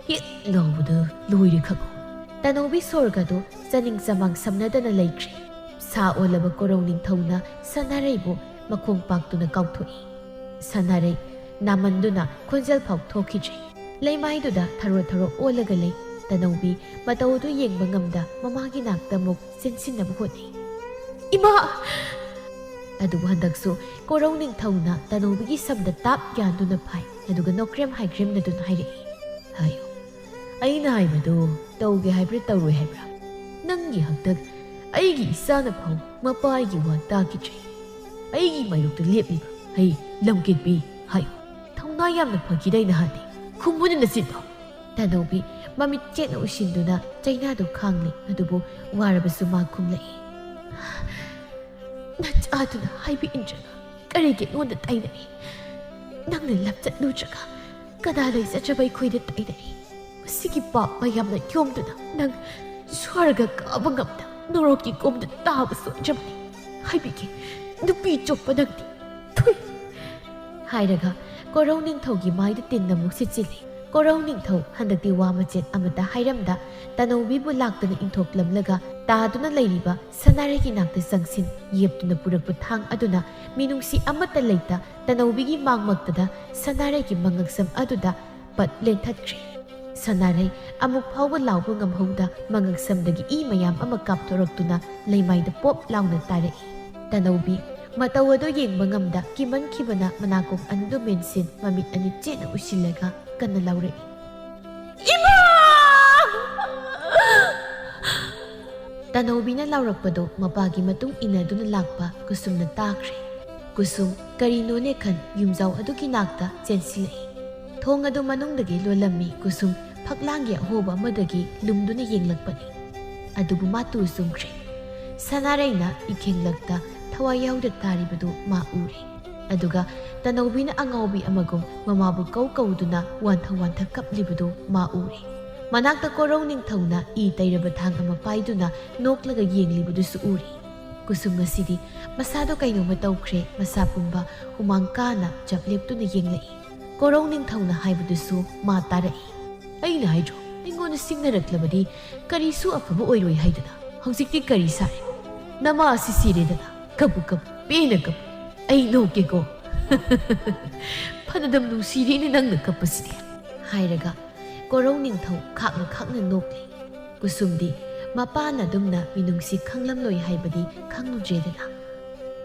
ꯍꯦꯛ ꯂꯥꯎꯕꯗ ꯂꯣꯏꯔꯦ ꯈꯪꯉꯣ ꯇꯅꯧꯕꯤ ꯁꯣꯔꯒꯗꯨ ꯆꯅꯤꯡ ꯆꯃꯥꯡ ꯁꯝꯅꯗꯅ ꯂꯩꯈ꯭ꯔꯦ ꯁꯥ ꯑꯣꯜꯂꯕ ꯀꯣꯔꯧ ꯅꯤꯡꯊꯧꯅ ꯁꯅꯥꯔꯩꯕꯨ ꯃꯈꯣꯡ ꯄꯥꯛꯇꯨꯅ ꯀꯥꯎꯊꯣꯛꯏ ꯁꯅꯥꯔꯩ ꯅꯥꯃꯟꯗꯨꯅ ꯈꯣꯟꯖꯦꯜ ꯐꯥꯎ ꯊꯣꯛꯈꯤꯗ꯭ꯔꯦ ꯂꯩꯃꯥꯏꯗꯨꯗ ꯊꯔꯣ ꯊꯔꯣ ꯑꯣꯜꯂꯒ ꯂꯩ ꯇꯅꯧꯕꯤ ꯃꯇꯧꯗꯨ ꯌꯦꯡꯕ ꯉꯝꯗ ꯃꯃꯥꯒꯤ ꯅꯥꯛꯇ ꯑꯃꯨꯛ ꯆꯦꯟꯁꯤꯟꯅꯕ ꯍꯣꯠꯅꯩ ꯏꯃꯥ ꯑꯗꯨꯕꯨ ꯍꯟꯗꯛꯁꯨ ꯀꯣꯔꯧ ꯅꯤꯡꯊꯧꯅ ꯇꯅꯧꯕꯤꯒꯤ ꯁꯝꯗ ꯇꯥꯞ ꯌꯥꯟꯗꯨꯅ ꯐꯥꯏ ꯑꯗꯨꯒ ꯅꯣꯛꯀ꯭ꯔꯦꯝ ꯍꯥꯏꯒ꯭ꯔꯦꯝꯅꯗꯨꯅ ꯍꯥꯏꯔꯛꯏ ꯍꯥꯏꯌꯣ ꯑꯩꯅ ꯍꯥꯏꯕꯗꯨ ꯇꯧꯒꯦ ꯍꯥꯏꯕ꯭ꯔꯥ ꯇꯧꯔꯣꯏ ꯍꯥꯏꯕ꯭ꯔꯥ ꯅꯪꯒꯤ ꯍꯟꯗꯛ ꯑꯩꯒꯤ ꯏꯆꯥꯅ ꯐꯥꯎ ꯃꯄꯥꯒꯤ ꯋꯥ ꯇꯥꯈꯤꯗ꯭ꯔꯦ ꯑꯩꯒꯤ ꯃꯥꯌꯣꯛꯇ ꯂꯦꯞꯂꯤꯕ ꯍꯩ ꯂꯝꯀꯦꯠꯄꯤ ꯍꯥꯏꯌꯣ ꯊꯧꯅꯥ ꯌꯥꯝꯅ ꯐꯈꯤꯗ ꯑꯩꯅ ꯍꯥꯟꯅꯤ ꯈꯨꯝꯕꯨꯅ ꯅꯆꯤꯟꯗꯣ ꯇꯅꯧꯕꯤ ꯃꯃꯤꯠ ꯆꯦꯠꯅ ꯎꯁꯤꯟꯗꯨꯅ ꯆꯩꯅꯥꯗꯨ ꯈꯥꯡꯂꯤ ꯑꯗꯨꯕꯨ ꯋꯥꯔꯕꯁꯨ ꯃꯥ ꯈꯨꯝꯂꯛꯏ ꯅꯆꯥꯗꯨꯅ ꯍꯥꯏꯕ ꯏꯟꯗ꯭ꯔꯒ ꯀꯔꯤꯒꯤ ꯑꯩꯉꯣꯟꯗ ꯇꯥꯏꯅꯔꯤ ꯅꯪꯅ ꯂꯝꯆꯠꯂꯨꯗ꯭ꯔꯒ ꯀꯅꯥ ꯂꯩꯖꯗ꯭ꯔꯕ ꯑꯩꯈꯣꯏꯗ ꯇꯥꯏꯅꯔꯤ ꯃꯁꯤꯒꯤ ꯄꯥꯞ ꯃꯌꯥꯝꯅ ꯌꯣꯝꯗꯨꯅ ꯅꯪ ꯁ꯭ꯋꯔꯒ ꯀꯥꯕ ꯉꯝꯗ ꯅꯣꯔꯣꯛꯀꯤ ꯀꯣꯝꯗ ꯇꯥꯕ ꯁꯣꯏꯗ꯭ꯔꯕꯅꯤ ꯍꯥꯏꯕꯤꯒꯦ ꯅꯨꯄꯤ ꯆꯣꯞꯄ ꯅꯪꯗꯤ ꯊꯨꯏ ꯍꯥꯏꯔꯒ ꯀꯣꯔꯧ ꯅꯤꯡꯊꯧꯒꯤ ꯃꯥꯏꯗ ꯇꯤꯟꯅ ꯑꯃꯨꯛ ꯁꯤꯠꯆꯤꯜꯂꯤ ꯀꯣꯔꯧ ꯅꯤꯡꯊꯧ ꯍꯟꯗꯛꯇꯤ ꯋꯥ ꯃꯆꯦꯠ ꯑꯃꯠꯇ ꯍꯥꯏꯔꯝꯗ ꯇꯅꯧꯕꯤꯕꯨ ꯂꯥꯛꯇꯨꯅ ꯏꯟꯊꯣꯛꯂꯝꯂꯒ ꯇꯥꯗꯨꯅ ꯂꯩꯔꯤꯕ ꯁꯅꯥꯔꯩꯒꯤ ꯅꯥꯛꯇ ꯆꯪꯁꯤꯟ ꯌꯦꯞꯇꯨꯅ ꯄꯨꯔꯛꯄ ꯊꯥꯡ ꯑꯗꯨꯅ ꯃꯤꯅꯨꯡꯁꯤ ꯑꯃꯠꯇ ꯂꯩꯇ ꯇꯅꯧꯕꯤꯒꯤ ꯃꯥꯡꯃꯛꯇꯗ ꯁꯅꯥꯔꯩꯒꯤ ꯃꯉꯛꯁꯝ ꯑꯗꯨꯗ ꯄꯠ ꯂꯦꯟꯊꯠꯈ꯭ꯔꯦ꯫ ꯁꯅꯥꯔꯩ ꯑꯃꯨꯛ ꯐꯥꯎꯕ ꯂꯥꯎꯕ ꯉꯝꯍꯧꯗ ꯃꯉꯛꯁꯝꯗꯒꯤ ꯏ ꯃꯌꯥꯝ ꯑꯃ ꯀꯥꯞꯊꯣꯔꯛꯇꯨꯅ ꯂꯩꯃꯥꯏꯗ ꯄꯣꯞ ꯂꯥꯎꯅ ꯇꯥꯔꯛꯏ꯫ ꯇꯅꯧꯕꯤ ꯃꯇꯧ ꯑꯗꯨ ꯌꯦꯡꯕ ꯉꯝꯗ ꯀꯤꯃꯟꯈꯤꯕꯅ ꯃꯅꯥꯀꯣꯡ ꯑꯅꯤꯗꯨ ꯃꯦꯟꯁꯤꯟ ꯃꯃꯤꯠ ꯑꯅꯤ ꯆꯦꯠꯅ ꯎꯏꯁꯤꯜꯂꯒ ꯀꯟꯅ ꯂꯥꯎꯔꯛꯏ꯫ "ꯏꯃꯥ!" ꯇꯅꯧꯕꯤꯅ ꯂꯥꯎꯔꯛꯄꯗꯣ ꯃꯄꯥꯒꯤ ꯃꯇꯨꯡ ꯏꯟꯅꯗꯨꯅ ꯂꯥꯛꯄ ꯀꯨꯁꯨꯝꯅ ꯇꯥꯈ꯭ꯔꯦ꯫ ꯀꯨꯁꯨꯝ ꯀꯔꯤꯅꯣꯅꯦ ꯈꯟ ꯌꯨꯝꯖꯥꯎ ꯑꯗꯨꯒꯤ ꯅꯥꯛꯇ ꯆꯦꯟꯁꯤꯜꯂꯛꯏ꯫ ꯊꯣꯡ ꯑꯗꯨ ꯃꯅꯨꯡꯗꯒꯤ ꯂꯣꯜꯂꯝꯃꯤ ꯀꯨꯁꯨꯝ ꯐꯛꯂꯥꯡꯒꯤ ꯑꯍꯣꯕ ꯑꯃꯗꯒꯤ ꯂꯨꯝꯗꯨꯅ ꯌꯦꯡꯂꯛꯄꯅꯤ꯫ ꯑꯗꯨꯕꯨ ꯃꯥ ꯇꯨ ꯆꯨꯡꯈ꯭ꯔꯦ꯫ ꯁꯅꯥꯔꯩꯅ ꯏꯈꯦꯡꯂꯛꯇ ꯊꯋꯥꯏ ꯌꯥꯎꯗ ꯇꯥꯔꯤꯕꯗꯨ ꯃꯥ ꯎꯔꯦ꯫ ꯑꯗꯨꯒ ꯇꯅꯧꯕꯤꯅ ꯑꯉꯥꯎꯕꯤ ꯑꯃꯒꯨꯝ ꯃꯃꯥꯕꯨ ꯀꯧꯗꯨꯅ ꯋꯥꯟꯊ ꯀꯞꯂꯤꯕꯗꯨ ꯃꯥ ꯎꯔꯦ꯫ ꯃꯅꯥꯛꯇ ꯀꯣꯔꯧ ꯅꯤꯡꯊꯧꯅ ꯏ ꯇꯩꯔꯕ ꯊꯥꯡ ꯑꯃ ꯄꯥꯏꯗꯨꯅ ꯅꯣꯛꯂꯒ ꯌꯦꯡꯂꯤꯕꯗꯨꯁꯨ ꯎꯔꯦ꯫ ꯀꯨꯁꯨꯝ ꯉꯁꯤꯗꯤ ꯃꯁꯥꯗꯣ ꯀꯩꯅꯣꯝꯃ ꯇꯧꯈ꯭ꯔꯦ꯫ ꯃꯁꯥ ꯄꯨꯝꯕ ꯍꯨꯃꯥꯡ ꯀꯥꯅ ꯆꯞ ꯂꯦꯞꯇꯨꯅ ꯌꯦꯡꯂꯛꯏ꯫ ꯀꯣꯔꯧ ꯅꯤꯡꯊꯧꯅ ꯍꯥꯏꯕꯗꯨꯁꯨ ꯃꯥ ꯇꯥꯔꯛꯏ꯫ "ꯑꯩꯅ ꯍꯥꯏꯗ꯭ꯔꯣ ꯑꯩꯉꯣꯟꯗ ꯁꯤꯡꯅꯔꯛꯂꯕꯗꯤ ꯀꯔꯤꯁꯨ ꯑꯐꯕ ꯑꯣꯏꯔꯣꯏ ꯍꯥꯏꯗꯅ ꯍꯧꯖꯤꯛꯇꯤ ꯀꯔꯤ ꯁꯥꯔꯦ? ꯅꯃꯥ ꯑꯁꯤ ꯁꯤꯔꯦꯗꯅ ꯀꯞꯄꯨ ꯄꯦꯟꯅ ꯀꯞꯄꯨ, ꯑꯩ ꯅꯣꯛꯀꯦꯀꯣ." "ꯐꯅꯗꯨꯝ ꯅꯨꯡꯁꯤꯔꯤꯅꯦ ꯅꯪꯅ ꯀꯞꯄꯁꯤꯗꯤ" ꯍꯥꯏꯔꯒ ꯀꯣꯔꯧ ꯅꯤꯡꯊꯧ ꯈꯥꯛꯅ ꯅꯣꯛꯂꯤ꯫ ꯀꯨꯁꯨꯝꯗꯤ ꯃꯄꯥꯅ ꯑꯗꯨꯝꯅ ꯃꯤꯅꯨꯡꯁꯤ ꯈꯪꯂꯝꯂꯣꯏ ꯍꯥꯏꯕꯗꯤ ꯈꯪꯂꯨꯗ꯭ꯔꯦꯗꯅ꯫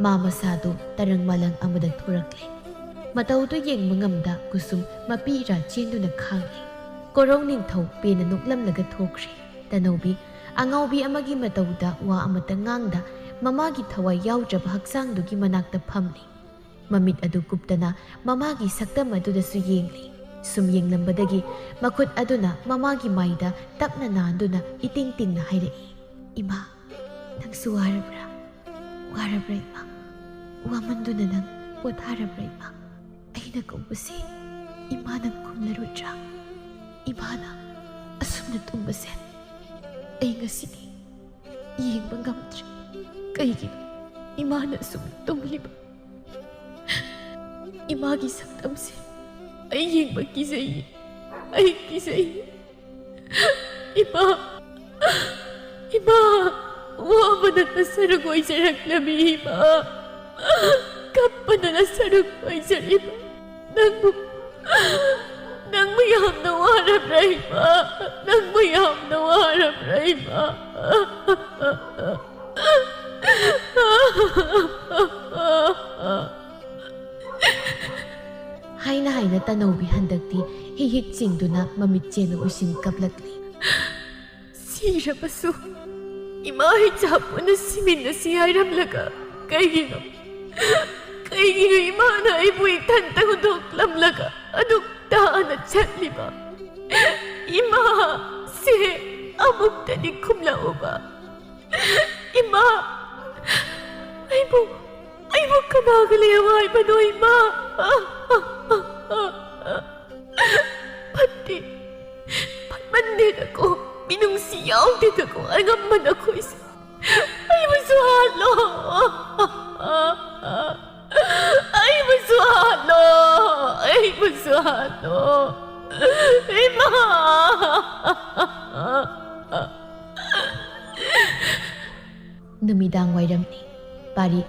ꯃꯥ ꯃꯁꯥꯗꯨ ꯇꯔꯪ ꯃꯥꯂꯪ ꯑꯃꯗ ꯊꯣꯔꯛꯂꯦ꯫ ꯃꯇꯧꯗꯨ ꯌꯦꯡꯕ ꯉꯝꯗ ꯀꯨꯁꯨꯝ ꯃꯄꯤꯔꯥ ꯆꯦꯟꯗꯨꯅ ꯈꯥꯡꯂꯤ꯫ ꯀꯣꯔꯧ ꯅꯤꯡꯊꯧ ꯄꯦꯟꯅ ꯅꯣꯛꯂꯝꯂꯒ ꯊꯣꯛꯈ꯭ꯔꯦ꯫ ꯇꯅꯧꯕꯤ ꯑꯉꯥꯎꯕꯤ ꯑꯃꯒꯤ ꯃꯇꯧꯗ ꯋꯥ ꯑꯃꯠꯇ ꯉꯥꯡꯗ ꯃꯃꯥꯒꯤ ꯊꯋꯥꯏ ꯌꯥꯎꯗ꯭ꯔꯕ ꯍꯛꯆꯥꯡꯗꯨꯒꯤ ꯃꯅꯥꯛꯇ ꯐꯝꯂꯤ꯫ ꯃꯃꯤꯠ ꯑꯗꯨ ꯀꯨꯞꯇꯅ ꯃꯃꯥꯒꯤ ꯁꯛꯇꯝ ꯑꯗꯨꯗꯁꯨ ꯌꯦꯡꯂꯤ꯫ ꯁꯨꯝ yengꯂꯝꯕꯗꯒꯤ ꯃꯈꯨꯠ ꯑꯗꯨꯅ ꯃꯃꯥꯒꯤ ꯃꯥꯏꯗ ꯇꯞꯅ ꯅꯥꯟꯗꯨꯅ ꯏꯇꯤꯡ ꯇꯤꯡꯅ ꯍꯥꯏꯔꯛꯏ꯫ "ꯏꯃꯥ, ꯅꯪꯁꯨ ꯋꯥꯔꯕ꯭ꯔꯥ? ꯋꯥꯔꯕ꯭ꯔꯥ ꯏꯃꯥ? ꯋꯥꯃꯟꯗꯨꯅ ꯅꯪ ꯄꯣꯊꯥꯔꯕ꯭ꯔꯥ ꯏꯃꯥ? ꯑꯩꯅ ꯀꯧꯕꯁꯦ ꯏꯃꯥ ꯅꯪ ꯈꯨꯝꯂꯔꯣꯏꯗ꯭ꯔꯥ? ꯏꯃꯥꯅ ꯑꯁꯨꯝꯅ ꯇꯨꯝꯕꯁꯦ ꯑꯩ ꯉꯁꯤꯗꯤ ꯌꯦꯡꯕ ꯉꯝꯗ꯭ꯔꯦ꯫ ꯀꯩꯒꯤꯅꯣ ꯏꯃꯥꯅ ꯑꯁꯨꯝ ꯇꯨꯝꯂꯤꯕ? ꯏꯃꯥꯒꯤ ꯁꯛꯇꯝꯁꯦ ꯑꯩ ꯌꯦꯡꯕ ꯀꯤꯖꯩꯌꯦ, ꯑꯩ ꯀꯤꯖꯩꯌꯦ꯫ ꯏꯃꯥ, ꯏꯃꯥ, ꯋꯥꯕꯅ ꯅꯁꯔꯨꯛ ꯑꯣꯏꯖꯔꯛꯂꯕꯤ ꯏꯃꯥ, ꯀꯞꯄꯅ ꯅꯁꯔꯨꯛ ꯑꯣꯏꯖꯔꯤꯕ ꯅꯪꯕꯨ ꯌꯥꯝꯅ ꯋꯥꯔꯕ꯭ꯔꯥ ꯏꯃꯥ? ꯅꯪꯕꯨ ꯌꯥꯝꯅ ꯋꯥꯔꯕ꯭ꯔꯥ ꯏꯃꯥ?" ꯍꯥꯏꯅ ꯇꯅꯧꯕꯤ ꯍꯟꯗꯛꯇꯤ ꯍꯤꯛ ꯆꯤꯡꯗꯨꯅ ꯃꯃꯤꯠ ꯆꯦꯅ ꯎꯏꯁꯤꯟ ꯀꯞꯂꯛꯂꯤ꯫ "ꯁꯤꯔꯕꯁꯨ ꯏꯃꯥ ꯏꯆꯥ ꯄꯨꯟꯅ ꯁꯤꯃꯤꯟꯅꯁꯤ ꯍꯥꯏꯔꯝꯂꯒ ꯀꯩꯒꯤꯅꯣ ꯏꯃꯥꯅ ꯑꯩꯕꯨ ꯏꯊꯟꯇ ꯍꯨꯟꯗꯣꯛꯂꯝꯂꯒ ꯑꯗꯨꯛ ꯇꯥꯅ ꯆꯠꯂꯤꯕ? ꯏꯃꯥ ꯁꯦ ꯑꯃꯨꯛꯇꯗꯤ ꯈꯨꯝꯂꯛꯎꯕ꯫ ꯏꯃꯥ, ꯑꯩꯕꯨ ꯀꯅꯥꯒ ꯂꯩꯌꯣ ꯍꯥꯏꯕꯅꯣ ꯏꯃꯥ? ꯐꯠꯃꯟꯗꯦꯗꯀꯣ, ꯃꯤꯅꯨꯡꯁꯤ ꯌꯥꯎꯗꯦꯗꯀꯣ ꯑꯉꯝꯕ ꯅꯈꯣꯏꯁꯦ꯫ ꯑꯩꯕꯨꯁꯨ ꯍꯥꯠꯂꯣ, ꯑꯩꯕꯨꯁꯨ ꯍꯥꯠꯂꯣ, ꯑꯩꯕꯨꯁꯨ ꯍꯥꯠꯂꯣ ꯏꯃꯥ." ꯅꯨꯃꯤꯗꯥꯡ ꯋꯥꯏꯔꯝꯅꯤ꯫ ꯄꯥꯔꯤ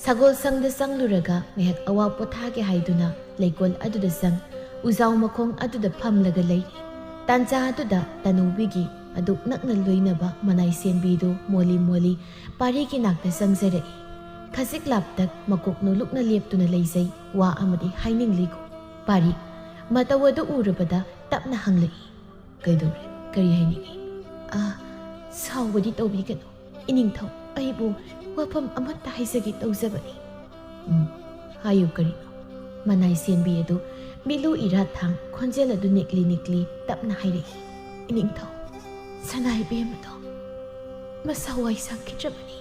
ꯁꯒꯣꯜꯁꯪꯗ ꯆꯪꯂꯨꯔꯒ ꯉꯥꯏꯍꯥꯛ ꯑꯋꯥ ꯄꯣꯊꯥꯒꯦ ꯍꯥꯏꯗꯨꯅ ꯂꯩꯀꯣꯜ ꯑꯗꯨꯗ ꯆꯪ ꯎꯖꯥꯎ ꯃꯈꯣꯡ ꯑꯗꯨꯗ ꯐꯝꯂꯒ ꯂꯩꯔꯤ꯫ ꯇꯥꯟꯖꯥ ꯑꯗꯨꯗ ꯇꯅꯧꯕꯤꯒꯤ ꯑꯗꯨꯛ ꯅꯛꯅ ꯂꯣꯏꯅꯕ ꯃꯅꯥꯏ ꯁꯦꯟꯕꯤꯗꯨ ꯃꯣꯜꯂꯤ ꯄꯥꯔꯤꯒꯤ ꯅꯥꯛꯇ ꯆꯪꯖꯔꯛꯏ꯫ ꯈꯖꯤꯛ ꯂꯥꯞꯇꯛ ꯃꯀꯣꯛ ꯅꯣꯂꯨꯛꯅ ꯂꯦꯞꯇꯨꯅ ꯂꯩꯖꯩ꯫ ꯋꯥ ꯑꯃꯗꯤ ꯍꯥꯏꯅꯤꯡꯂꯤꯀꯣ꯫ ꯄꯥꯔꯤ ꯃꯇꯧ ꯑꯗꯨ ꯎꯔꯕꯗ ꯇꯞꯅ ꯍꯪꯂꯛꯏ꯫ "ꯀꯩꯗꯧꯔꯦ? ꯀꯔꯤ ꯍꯥꯏꯅꯤꯡꯉꯤ?" "ꯁꯥꯎꯕꯗꯤ ꯇꯧꯕꯤꯒꯅꯨ ꯏꯅꯤꯡꯊꯧ, ꯑꯩꯕꯨ ꯋꯥꯐꯝ ꯑꯃꯠꯇ ꯍꯥꯏꯖꯒꯦ ꯇꯧꯖꯕꯅꯤ." "ꯍꯥꯏꯌꯨ ꯀꯔꯤꯅꯣ?" ꯃꯅꯥꯏ ꯁꯦꯟꯕꯤ ꯑꯗꯨ ꯃꯤꯠꯂꯨ ꯏꯔꯥꯊꯥꯡ ꯈꯣꯟꯖꯦꯜ ꯑꯗꯨ ꯅꯤꯛꯂꯤ ꯇꯞꯅ ꯍꯥꯏꯔꯛꯏ꯫ "ꯏꯅꯤꯡꯊꯧ, ꯁꯅꯥꯏꯕꯦꯝꯃꯗꯣ ꯃꯁꯥ ꯋꯥꯏ ꯁꯪꯈꯤꯗ꯭ꯔꯕꯅꯤ꯫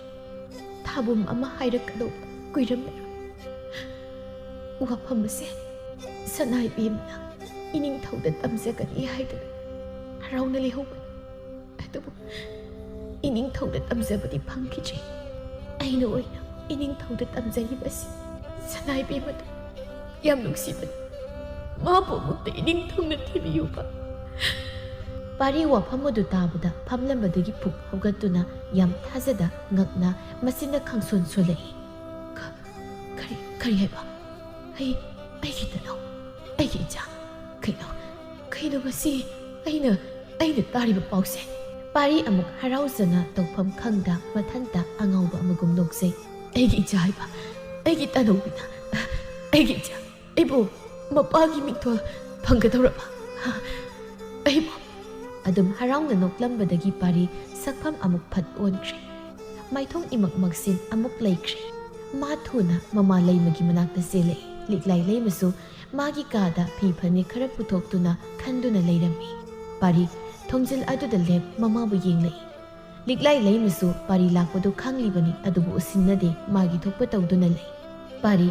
ꯊꯥꯕꯨꯝ ꯑꯃ ꯍꯥꯏꯔꯛꯀꯗꯧꯕ ꯀꯨꯏꯔꯝꯂꯔꯣꯏ꯫ ꯋꯥꯐꯝ ꯑꯁꯦ ꯁꯅꯥꯏꯕꯦꯝꯃꯅ ꯏꯅꯤꯡꯊꯧꯗ ꯇꯝꯖꯒꯅꯤ ꯍꯥꯏꯗꯅ ꯍꯔꯥꯎꯅ ꯂꯩꯍꯧꯕꯅꯤ꯫ ꯑꯗꯨꯕꯨ ꯏꯅꯤꯡꯊꯧꯗ ꯇꯝꯖꯕꯗꯤ ꯐꯪꯈꯤꯗ꯭ꯔꯦ꯫ ꯑꯩꯅ ꯑꯣꯏꯅ ꯏꯅꯤꯡꯊꯧꯗ ꯇꯝꯖꯔꯤꯕꯁꯤ ꯁꯅꯥꯏꯕꯦꯝꯃꯗꯨ ꯌꯥꯝ ꯅꯨꯡꯁꯤꯕꯅꯤ꯫ ꯃꯥꯕꯨ ꯑꯃꯨꯛꯇ ꯏꯅꯤꯡꯊꯨꯡꯅ ꯊꯤꯕꯤꯌꯨꯕ. ꯄꯥꯔꯤ ꯋꯥꯐꯝ ꯑꯗꯨ ꯇꯥꯕꯗ ꯐꯝꯂꯝꯕꯗꯒꯤ ꯄꯨꯛ ꯍꯧꯒꯠꯇꯨꯅ ꯌꯥꯝ ꯊꯥꯖꯗ ꯉꯛꯅ ꯃꯆꯤꯟꯅ ꯈꯪꯁꯣꯟ ꯁꯣꯜꯂꯛꯏ. ꯀꯔꯤ ꯍꯥꯏꯕ? ꯑꯩꯒꯤ ꯇꯅꯧ, ꯑꯩꯒꯤ ꯏꯆꯥ. ꯀꯩꯅꯣ ꯉꯁꯤ ꯑꯩꯅ ꯇꯥꯔꯤꯕ ꯄꯥꯎꯁꯦ? ꯄꯥꯔꯤ ꯑꯃꯨꯛ ꯍꯔꯥꯎꯖꯅ ꯇꯧꯐꯝ ꯈꯪꯗ ꯃꯊꯟꯇ ꯑꯉꯥꯎꯕ ꯑꯃꯒꯨꯝ ꯅꯣꯛꯆꯩ. ꯑꯩꯒꯤ ꯏꯆꯥ ꯍꯥꯏꯕ, ꯑꯩꯒꯤ ꯇꯅꯧꯕꯤꯅ, ꯑꯩꯒꯤ ꯏꯆꯥ, ꯑꯩꯕꯨ ꯃꯄꯥꯒꯤ ꯃꯤꯡꯊꯣꯜ ꯐꯪꯒꯗꯧꯔꯕ? ꯑꯩꯕꯨ. ꯑꯗꯨꯝ ꯍꯔꯥꯎꯅ ꯅꯣꯛꯂꯝꯕꯗꯒꯤ ꯄꯥꯔꯤ ꯁꯛꯐꯝ ꯑꯃꯨꯛ ꯐꯠ ꯑꯣꯟꯈ꯭ꯔꯦ. ꯃꯥꯏꯊꯣꯡ ꯏꯃꯛ ꯃꯛꯁꯤꯟ ꯑꯃꯨꯛ ꯂꯩꯈ꯭ꯔꯦ. ꯃꯥ ꯊꯨꯅ ꯃꯃꯥ ꯂꯩꯃꯒꯤ ꯃꯅꯥꯛꯇ ꯆꯦꯜꯂꯛꯏ. ꯂꯤꯛꯂꯥꯏ ꯂꯩꯃꯁꯨ ꯃꯥꯒꯤ ꯀꯥꯗ ꯐꯤ ꯐꯅꯦꯛ ꯈꯔ ꯄꯨꯊꯣꯛꯇꯨꯅ ꯈꯟꯗꯨꯅ ꯂꯩꯔꯝꯃꯤ. ꯄꯥꯔꯤ ꯊꯣꯡꯖꯤꯜ ꯑꯗꯨꯗ ꯂꯦꯞ ꯃꯃꯥꯕꯨ ꯌꯦꯡꯂꯛꯏ. ꯂꯤꯛꯂꯥꯏ ꯂꯩꯃꯁꯨ ꯄꯥꯔꯤ ꯂꯥꯛꯄꯗꯨ ꯈꯪꯂꯤꯕꯅꯤ, ꯑꯗꯨꯕꯨ ꯎꯁꯤꯟꯅꯗꯦ, ꯃꯥꯒꯤ ꯊꯣꯛꯄ ꯇꯧꯗꯨꯅ ꯂꯩ. ꯄꯥꯔꯤ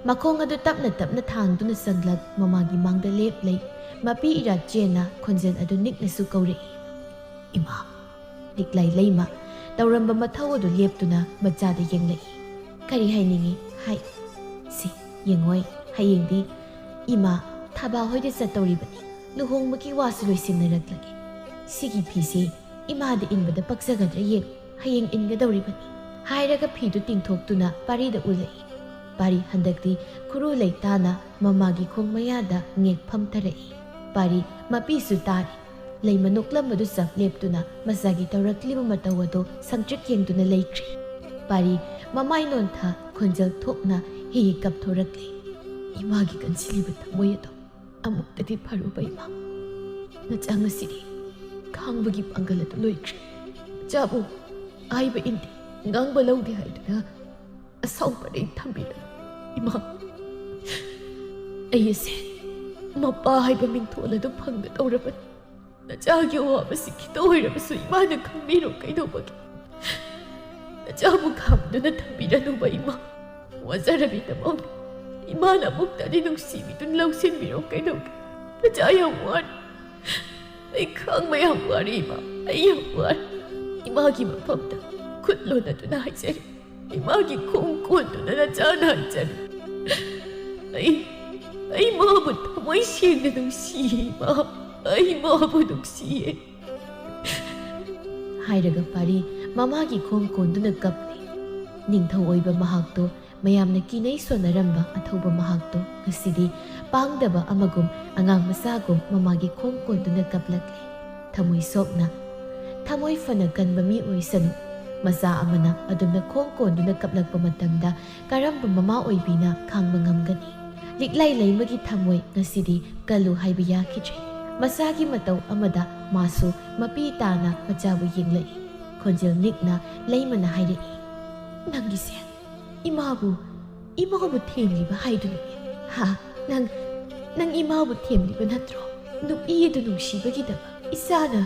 ꯃꯈꯣꯡ ꯑꯗꯨ ꯇꯞꯅ ꯇꯞꯅ ꯊꯥꯡꯗꯨꯅ ꯆꯪꯂꯛ ꯃꯃꯥꯒꯤ ꯃꯥꯡꯗ ꯂꯦꯞ ꯂꯩ. ꯃꯄꯤ ꯏꯔꯥꯠ ꯆꯦꯟꯅ ꯈꯣꯟꯖꯦꯜ ꯑꯗꯨ ꯅꯤꯛꯅꯁꯨ ꯀꯧꯔꯛꯏ. ꯏꯃꯥ. ꯂꯤꯛꯂꯥꯏ ꯂꯩꯃ ꯇꯧꯔꯝꯕ ꯃꯊꯧ ꯑꯗꯨ ꯂꯦꯞꯇꯨꯅ ꯃꯆꯥꯗ ꯌꯦꯡꯂꯛꯏ. ꯀꯔꯤ ꯍꯥꯏꯅꯤꯡꯉꯤ? ꯍꯥꯏ. ꯁꯤ ꯌꯦꯡꯉꯣꯏ, ꯍꯌꯦꯡꯗꯤ ꯏꯃꯥ ꯊꯥꯕꯥ ꯍꯣꯏꯗ ꯆꯠꯇꯧꯔꯤꯕꯅꯤ. ꯂꯨꯍꯣꯡꯕꯒꯤ ꯋꯥꯁꯨ ꯂꯣꯏꯁꯤꯟꯅꯔꯛꯂꯒꯦ. ꯁꯤꯒꯤ ꯐꯤꯁꯤ ꯏꯃꯥꯗ ꯏꯟꯕꯗ ꯄꯛꯆꯒꯗ꯭ꯔꯥ ꯌꯦꯡꯉꯨ, ꯍꯌꯦꯡ ꯏꯟꯒꯗꯧꯔꯤꯕꯅꯤ. ꯍꯥꯏꯔꯒ ꯐꯤꯗꯨ ꯇꯤꯡꯊꯣꯛꯇꯨꯅ ꯄꯥꯔꯤꯗ ꯎꯠꯂꯛꯏ. ꯄꯥꯔꯤ ꯍꯟꯗꯛꯇꯤ ꯈꯨꯔꯨ ꯂꯩꯇꯥꯅ ꯃꯃꯥꯒꯤ ꯈꯣꯡ ꯃꯌꯥꯗ ꯉꯦꯛ ꯐꯝꯊꯔꯛꯏ. ꯄꯥꯔꯤ ꯃꯄꯤꯁꯨ ꯇꯥꯔꯤ. ꯂꯩꯃ ꯅꯣꯛꯂꯝꯕꯗꯨ ꯆꯞ ꯂꯦꯞꯇꯨꯅ ꯃꯆꯥꯒꯤ ꯇꯧꯔꯛꯂꯤꯕ ꯃꯇꯧ ꯑꯗꯨ ꯁꯪꯇ꯭ꯔꯤꯛ ꯌꯦꯡꯗꯨꯅ ꯂꯩꯈ꯭ꯔꯦ. ꯄꯥꯔꯤ ꯃꯃꯥꯏ ꯅꯣꯟꯊ ꯈꯣꯟꯖꯦꯜ ꯊꯣꯛꯅ ꯍꯤ ꯀꯞꯊꯣꯔꯛꯂꯤ. ꯏꯃꯥꯒꯤ ꯀꯟꯁꯤꯜꯂꯤꯕ ꯊꯃꯣꯏ ꯑꯗꯨ ꯑꯃꯨꯛꯇꯗꯤ ꯐꯔꯨꯕ ꯏꯃꯥ. ꯅꯆꯥ ꯉꯁꯤꯗꯤ ꯈꯥꯡꯕꯒꯤ ꯄꯥꯡꯒꯜ ꯑꯗꯨ ꯂꯣꯏꯈ꯭ꯔꯦ. ꯅꯆꯥꯕꯨ ꯍꯥꯏꯕ ꯏꯟꯗꯦ, ꯉꯥꯡꯕ ꯂꯧꯗꯦ ꯍꯥꯏꯗꯨꯅ ꯑꯁꯥꯎ ꯄꯔꯩ ꯊꯝꯕꯤꯔꯝ. ꯏꯃꯥ, ꯑꯩ ꯑꯁꯦ ꯃꯄꯥ ꯍꯥꯏꯕ ꯃꯤꯡꯊꯣꯜ ꯑꯗꯨ ꯐꯪꯒꯗꯧꯔꯕꯅꯤ. ꯅꯆꯥꯒꯤ ꯑꯋꯥꯕꯁꯤ ꯈꯤꯇ ꯑꯣꯏꯔꯕꯁꯨ ꯏꯃꯥꯅ ꯈꯪꯕꯤꯔꯣ ꯀꯩꯗꯧꯕꯒꯤ? ꯅꯆꯥꯕꯨ ꯈꯥꯝꯗꯨꯅ ꯊꯝꯕꯤꯔꯅꯨꯕ ꯏꯃꯥ. ꯋꯥꯖꯔꯕꯤꯗꯃꯛꯅꯤ. ꯏꯃꯥꯅ ꯑꯃꯨꯛꯇꯗꯤ ꯅꯨꯡꯁꯤꯕꯤꯗꯨꯅ ꯂꯧꯁꯤꯟꯕꯤꯔꯣ ꯀꯩꯗꯧꯒꯦ? ꯅꯆꯥ ꯌꯥꯝ ꯋꯥꯔꯤ. ꯑꯩ ꯈꯥꯡꯕ ꯌꯥꯝ ꯋꯥꯔꯤ ꯏꯃꯥ. ꯑꯩ ꯌꯥꯝ ꯋꯥꯔꯤ. ꯏꯃꯥꯒꯤ ꯃꯐꯝꯗ ꯈꯨꯠ ꯂꯣꯟꯅꯗꯨꯅ ꯍꯥꯏꯖꯔꯤ. ꯏꯃꯥꯒꯤ ꯈꯣꯡ ꯀꯣꯟꯗꯨꯅ ꯅꯆꯥꯅ ꯍꯥꯏꯖꯔꯤ. ꯑꯩ ꯃꯥꯕꯨ ꯊꯃꯣꯏ ꯁꯦꯡꯅ ꯅꯨꯡꯁꯤꯌꯦ ꯏꯃꯥ. ꯑꯩ ꯃꯥꯕꯨ ꯅꯨꯡꯁꯤꯌꯦ. ꯍꯥꯏꯔꯒ ꯄꯥꯔꯤ ꯃꯃꯥꯒꯤ ꯈꯣꯡ ꯀꯣꯟꯗꯨꯅ ꯀꯞꯂꯤ. ꯅꯤꯡꯊꯧ ꯑꯣꯏꯕ ꯃꯍꯥꯛꯇꯣ, ꯃꯌꯥꯝꯅ ꯀꯤꯅꯩ ꯁꯣꯟꯅꯔꯝꯕ ꯑꯊꯧꯕ ꯃꯍꯥꯛꯇꯣ ꯉꯁꯤꯗꯤ ꯄꯥꯡꯗꯕ ꯑꯃꯒꯨꯝ ꯑꯉꯥꯡ ꯃꯆꯥꯒꯨꯝ ꯃꯃꯥꯒꯤ ꯈꯣꯡ ꯀꯣꯟꯗꯨꯅ ꯀꯞꯂꯛꯂꯤ. ꯊꯃꯣꯏ ꯁꯣꯛꯅ. ꯊꯃꯣꯏ ꯐꯅ ꯀꯟꯕ ꯃꯤ ꯑꯣꯏꯁꯅꯨ. ꯃꯆꯥ ꯑꯃꯅ ꯑꯗꯨꯝꯅ ꯈꯣꯡ ꯀꯣꯟꯗꯨꯅ ꯀꯞꯂꯛꯄ ꯃꯇꯝꯗ ꯀꯔꯝꯕ ꯃꯃꯥ ꯑꯣꯏꯕꯤꯅ ꯈꯥꯡꯕ ꯉꯝꯒꯅꯤ? ꯂꯤꯛꯂꯥꯏ ꯂꯩꯃꯒꯤ ꯊꯃꯣꯏ ꯉꯁꯤꯗꯤ ꯀꯜꯂꯨ ꯍꯥꯏꯕ ꯌꯥꯈꯤꯗ꯭ꯔꯦ. ꯃꯆꯥꯒꯤ ꯃꯇꯧ ꯑꯃꯗ ꯃꯥꯁꯨ ꯃꯄꯤ ꯇꯥꯅ ꯃꯆꯥꯕꯨ ꯌꯦꯡꯂꯛꯏ. ꯈꯣꯟꯖꯦꯜ ꯅꯤꯛꯅ ꯂꯩꯃꯅ ꯍꯥꯏꯔꯛꯏ. ꯅꯪꯒꯤꯁꯦ ꯏꯃꯥꯕꯨ ꯊꯦꯝꯂꯤꯕ ꯍꯥꯏꯗꯨꯅꯤꯅꯦ. ꯍꯥ, ꯅꯪ ꯏꯃꯥꯕꯨ ꯊꯦꯝꯂꯤꯕ ꯅꯠꯇ꯭ꯔꯣ? ꯅꯨꯄꯤ ꯑꯗꯨ ꯅꯨꯡꯁꯤꯕꯒꯤꯗꯃꯛ ꯏꯆꯥꯅ